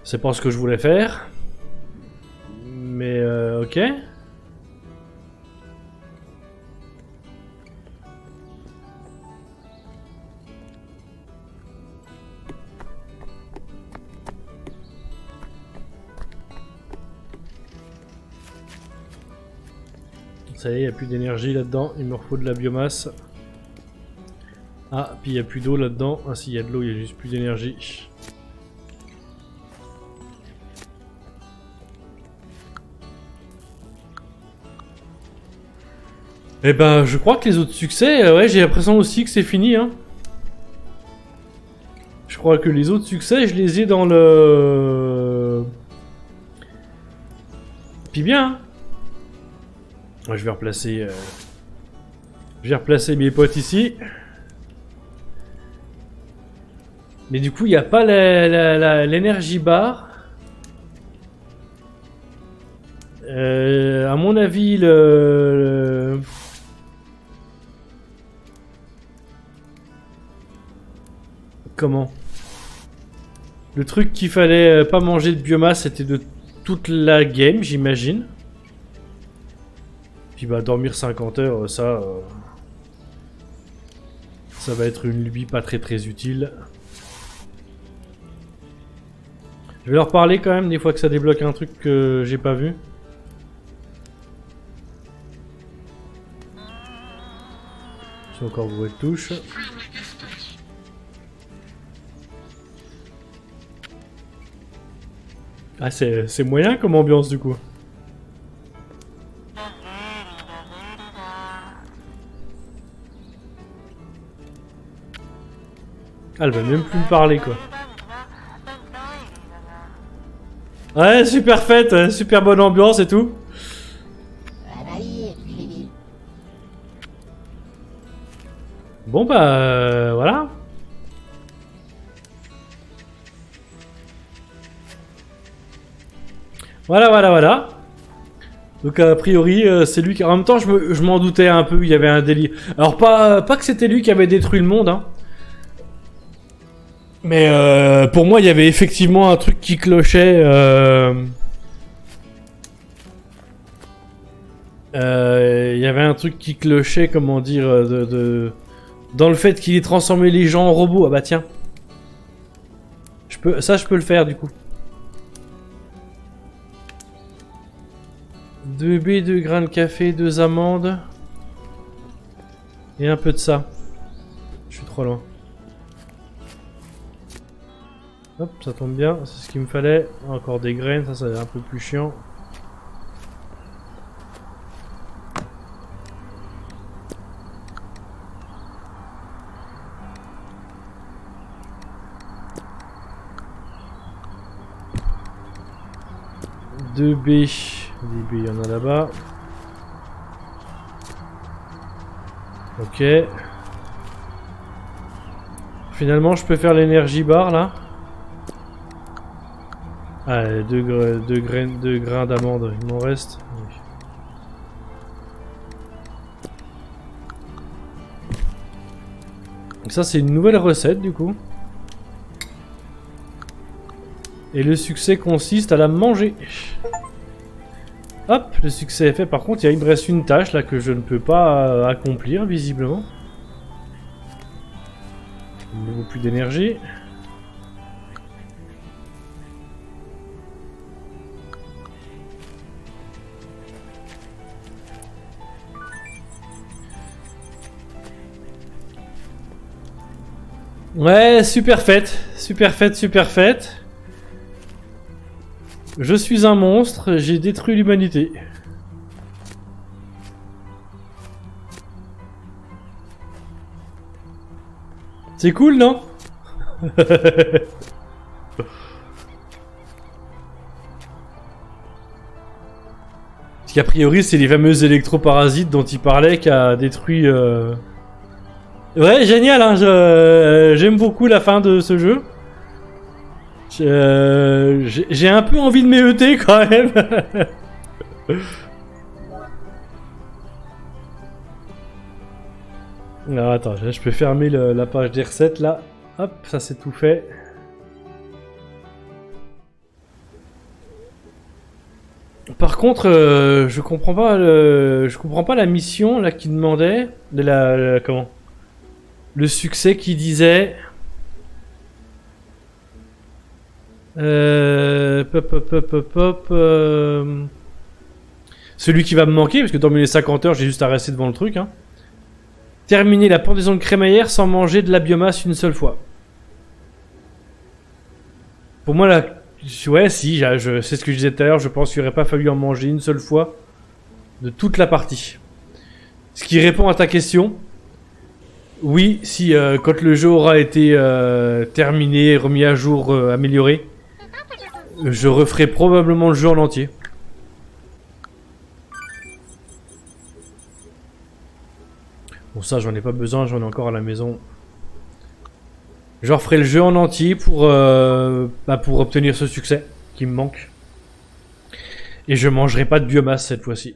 C'est pas ce que je voulais faire. Mais, ok. Ça y est, il n'y a plus d'énergie là-dedans. Il me faut de la biomasse. Ah, puis il n'y a plus d'eau là-dedans. Ah si, il y a de l'eau, il n'y a juste plus d'énergie. Eh ben, je crois que les autres succès, ouais, j'ai l'impression aussi que c'est fini, hein. Je crois que les autres succès, je les ai dans le... Puis bien, hein. Ouais, je vais replacer... Je vais replacer mes potes ici. Mais du coup, il n'y a pas l'énergie bar. À mon avis, Comment? Le truc qu'il fallait pas manger de biomasse, c'était de toute la game, j'imagine. Puis bah, dormir 50 heures, ça... ça va être une lubie pas très utile. Je vais leur parler quand même, des fois que ça débloque un truc que j'ai pas vu. C'est encore bruit de touche. Ah, c'est moyen comme ambiance du coup. Ah, elle va même plus me parler quoi. Ouais, super fête, super bonne ambiance et tout. Bon bah voilà. Voilà. Donc a priori c'est lui qui... En même temps je m'en doutais un peu, il y avait un délire. Alors pas que c'était lui qui avait détruit le monde, hein. Mais pour moi il y avait effectivement un truc qui clochait. Il y avait un truc qui clochait, comment dire, dans le fait qu'il ait transformé les gens en robots. Ah bah tiens. Je peux le faire du coup. 2 baies, 2 grains de café, 2 amandes. Et un peu de ça. Je suis trop loin. Hop, ça tombe bien, c'est ce qu'il me fallait. Encore des graines, ça c'est un peu plus chiant. Deux baies. Des baies, il y en a là-bas. Ok. Finalement, je peux faire l'énergie bar là. Ah, 2 grains d'amande, il m'en reste. Oui. Donc ça, c'est une nouvelle recette du coup. Et le succès consiste à la manger. Hop, le succès est fait. Par contre, il me reste une tâche là que je ne peux pas accomplir visiblement. Il ne vaut plus d'énergie. Ouais, super fête. Je suis un monstre, j'ai détruit l'humanité. C'est cool, non? Parce qu'a priori, c'est les fameux électroparasites dont il parlait qui a détruit... Ouais, génial, hein, j'aime beaucoup la fin de ce jeu. J'ai un peu envie de m'éeuter quand même. Alors attends, je peux fermer la page des recettes là. Hop, ça c'est tout fait. Par contre, je comprends pas la mission là qui demandait de comment le succès qui disait Celui qui va me manquer, parce que dans mes 50 heures, j'ai juste à rester devant le truc. Hein. Terminer la pendaison de crémaillère sans manger de la biomasse une seule fois. Pour moi, là, ouais, si, c'est ce que je disais tout à l'heure, je pense qu'il n'aurait pas fallu en manger une seule fois de toute la partie. Ce qui répond à ta question, oui, si quand le jeu aura été terminé, remis à jour, amélioré, je referai probablement le jeu en entier. Bon, ça, j'en ai pas besoin, j'en ai encore à la maison. Je referai le jeu en entier pour obtenir ce succès qui me manque. Et je mangerai pas de biomasse cette fois-ci.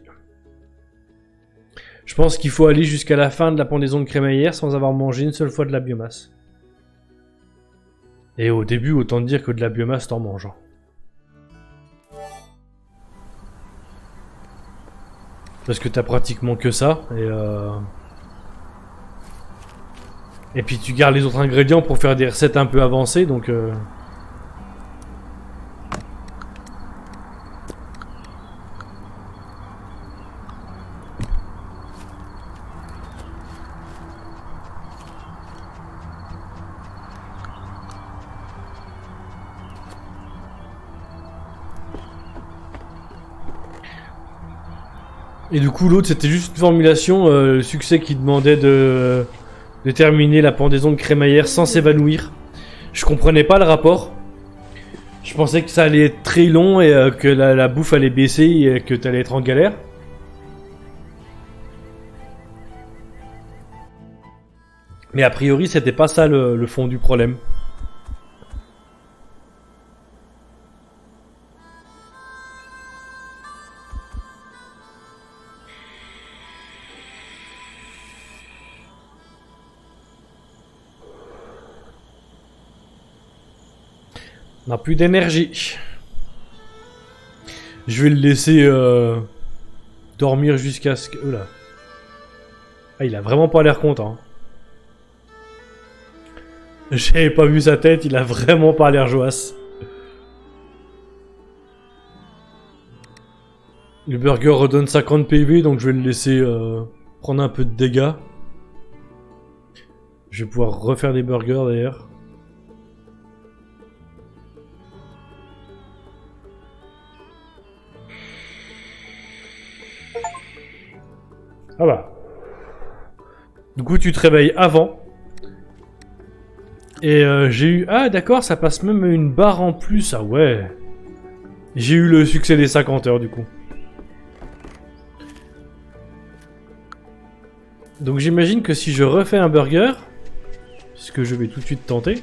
Je pense qu'il faut aller jusqu'à la fin de la pendaison de crémaillère sans avoir mangé une seule fois de la biomasse. Et au début, autant dire que de la biomasse, t'en manges. Parce que t'as pratiquement que ça, et puis tu gardes les autres ingrédients pour faire des recettes un peu avancées, donc... Et du coup, l'autre, c'était juste une formulation, le succès qui demandait de terminer la pendaison de crémaillère sans s'évanouir. Je comprenais pas le rapport. Je pensais que ça allait être très long et que la bouffe allait baisser et que t'allais être en galère. Mais a priori, c'était pas ça le fond du problème. On n'a plus d'énergie. Je vais le laisser dormir jusqu'à ce que... Oh là. Ah, il a vraiment pas l'air content. J'avais pas vu sa tête, il a vraiment pas l'air joasse. Le burger redonne 50 PV, donc je vais le laisser prendre un peu de dégâts. Je vais pouvoir refaire des burgers d'ailleurs. Ah bah. Du coup, tu te réveilles avant. Et j'ai eu... Ah d'accord, ça passe même une barre en plus. Ah ouais. J'ai eu le succès des 50 heures du coup. Donc j'imagine que si je refais un burger, ce que je vais tout de suite tenter...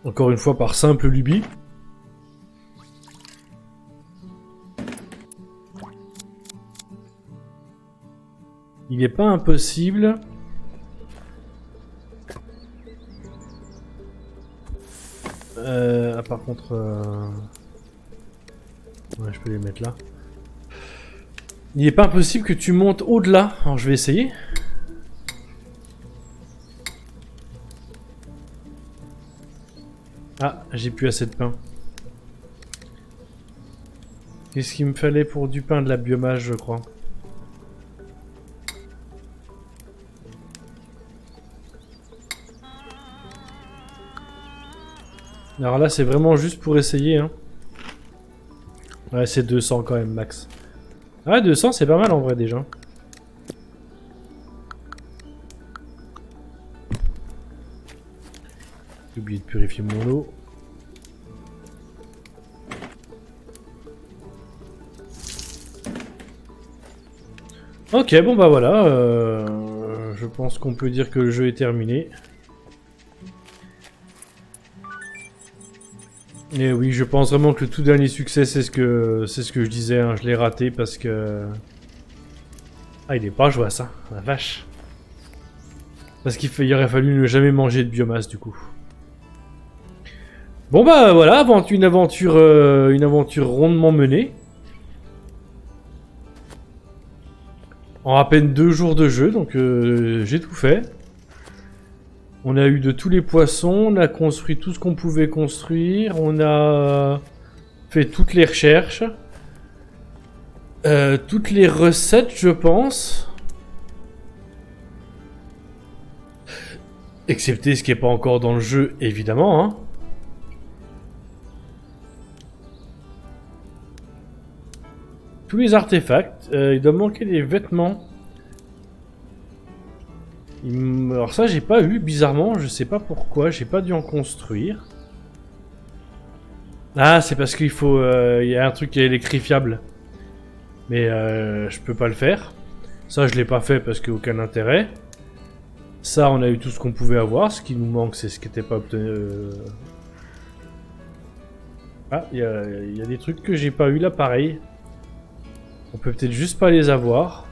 Encore une fois par simple lubie. Il n'est pas impossible. Par contre... Ouais, je peux les mettre là. Il n'est pas impossible que tu montes au-delà. Alors je vais essayer. Ah, j'ai plus assez de pain. Qu'est-ce qu'il me fallait pour du pain? De la biomasse, je crois. Alors là, c'est vraiment juste pour essayer. Hein. Ouais, c'est 200 quand même, max. Ah, 200, c'est pas mal en vrai déjà. J'ai oublié de purifier mon eau. Ok, bon bah voilà. Je pense qu'on peut dire que le jeu est terminé. Et oui, je pense vraiment que le tout dernier succès, c'est ce que je disais. Hein, je l'ai raté parce que... Ah, il est pas joué à ça, la vache. Parce qu'il aurait fallu ne jamais manger de biomasse du coup. Bon bah voilà, une aventure rondement menée. En à peine 2 jours de jeu, donc j'ai tout fait. On a eu de tous les poissons, on a construit tout ce qu'on pouvait construire, on a fait toutes les recherches. Toutes les recettes, je pense. Excepté ce qui n'est pas encore dans le jeu, évidemment. Hein. Tous les artefacts. Il doit manquer des vêtements. Alors ça, j'ai pas eu, bizarrement. Je sais pas pourquoi. J'ai pas dû en construire. Ah, c'est parce qu'il faut... Il y a un truc qui est électrifiable. Mais je peux pas le faire. Ça, je l'ai pas fait parce qu'il n'y a aucun intérêt. Ça, on a eu tout ce qu'on pouvait avoir. Ce qui nous manque, c'est ce qui n'était pas obtenu. Ah, il y a des trucs que j'ai pas eu là, pareil. On peut peut-être juste pas les avoir.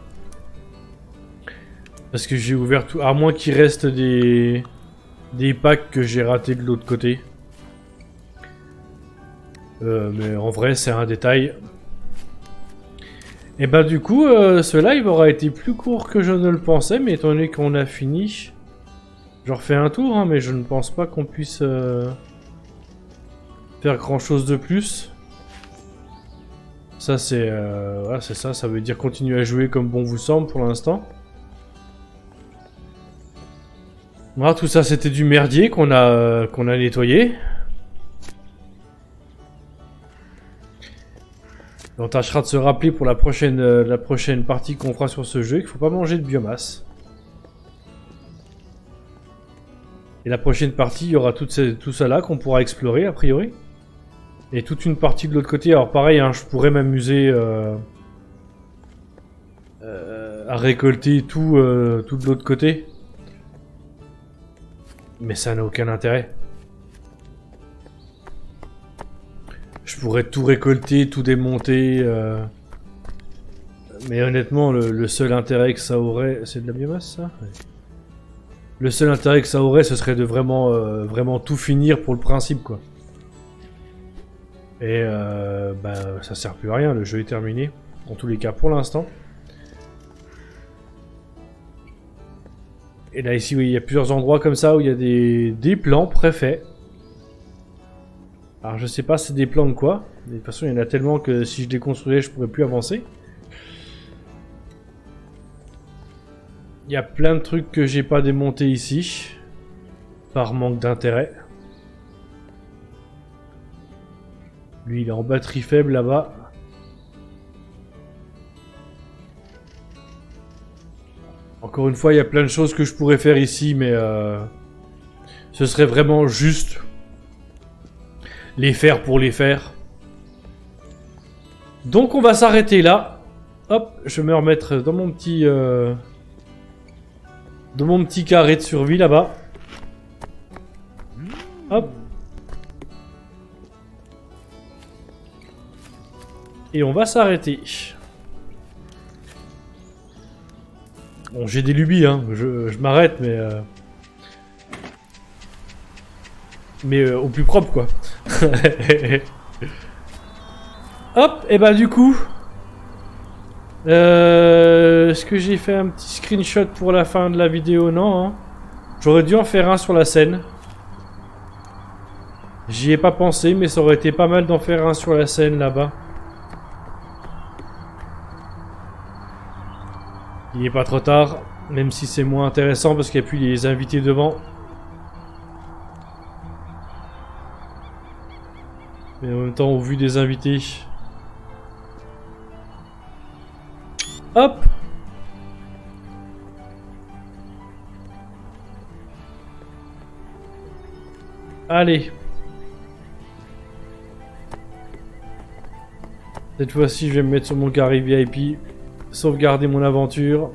Parce que j'ai ouvert tout... À moins qu'il reste des packs que j'ai ratés de l'autre côté. Mais en vrai, c'est un détail. Et bah du coup, ce live aura été plus court que je ne le pensais, mais étant donné qu'on a fini, j'en refais un tour, hein, mais je ne pense pas qu'on puisse faire grand chose de plus. Ça c'est voilà, c'est ça, ça veut dire continuer à jouer comme bon vous semble pour l'instant. Voilà, tout ça c'était du merdier qu'on a nettoyé. On tâchera de se rappeler pour la prochaine partie qu'on fera sur ce jeu qu'il faut pas manger de biomasse. Et la prochaine partie, il y aura tout ça là qu'on pourra explorer a priori. Et toute une partie de l'autre côté. Alors pareil, hein, je pourrais m'amuser à récolter tout de l'autre côté. Mais ça n'a aucun intérêt. Je pourrais tout récolter, tout démonter. Mais honnêtement, le seul intérêt que ça aurait... C'est de la biomasse, ça? Ouais. Le seul intérêt que ça aurait, ce serait de vraiment tout finir pour le principe, quoi. Et bah, ça sert plus à rien, le jeu est terminé. En tous les cas, pour l'instant. Et là, ici, oui, il y a plusieurs endroits comme ça où il y a des plans préfaits. Alors je sais pas c'est des plans de quoi, de toute façon il y en a tellement que si je les construisais je pourrais plus avancer. Il y a plein de trucs que j'ai pas démontés ici, par manque d'intérêt. Lui il est en batterie faible là-bas. Encore une fois il y a plein de choses que je pourrais faire ici mais ce serait vraiment juste... les faire pour les faire. Donc on va s'arrêter là. Hop, je vais me remettre dans mon petit carré de survie là-bas. Hop. Et on va s'arrêter. Bon, j'ai des lubies, hein. Je m'arrête, mais au plus propre, quoi. Hop, et bah du coup, est-ce que j'ai fait un petit screenshot pour la fin de la vidéo? Non, hein. J'aurais dû en faire un sur la scène. J'y ai pas pensé, mais ça aurait été pas mal d'en faire un sur la scène là-bas. Il n'est pas trop tard, même si c'est moins intéressant parce qu'il n'y a plus les invités devant. Mais en même temps, au vu des invités... Hop! Allez. Cette fois-ci, je vais me mettre sur mon carré VIP. Sauvegarder mon aventure.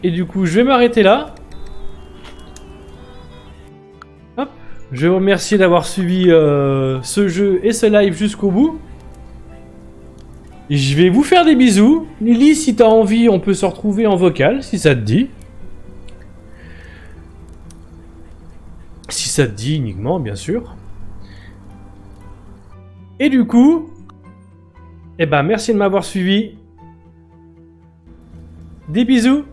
Et du coup, je vais m'arrêter là. Hop. Je vous remercie d'avoir suivi ce jeu et ce live jusqu'au bout. Et je vais vous faire des bisous. Lily, si t'as envie, on peut se retrouver en vocal, si ça te dit. Si ça te dit uniquement, bien sûr. Et du coup, eh ben merci de m'avoir suivi. Des bisous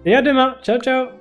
et à demain. Ciao ciao.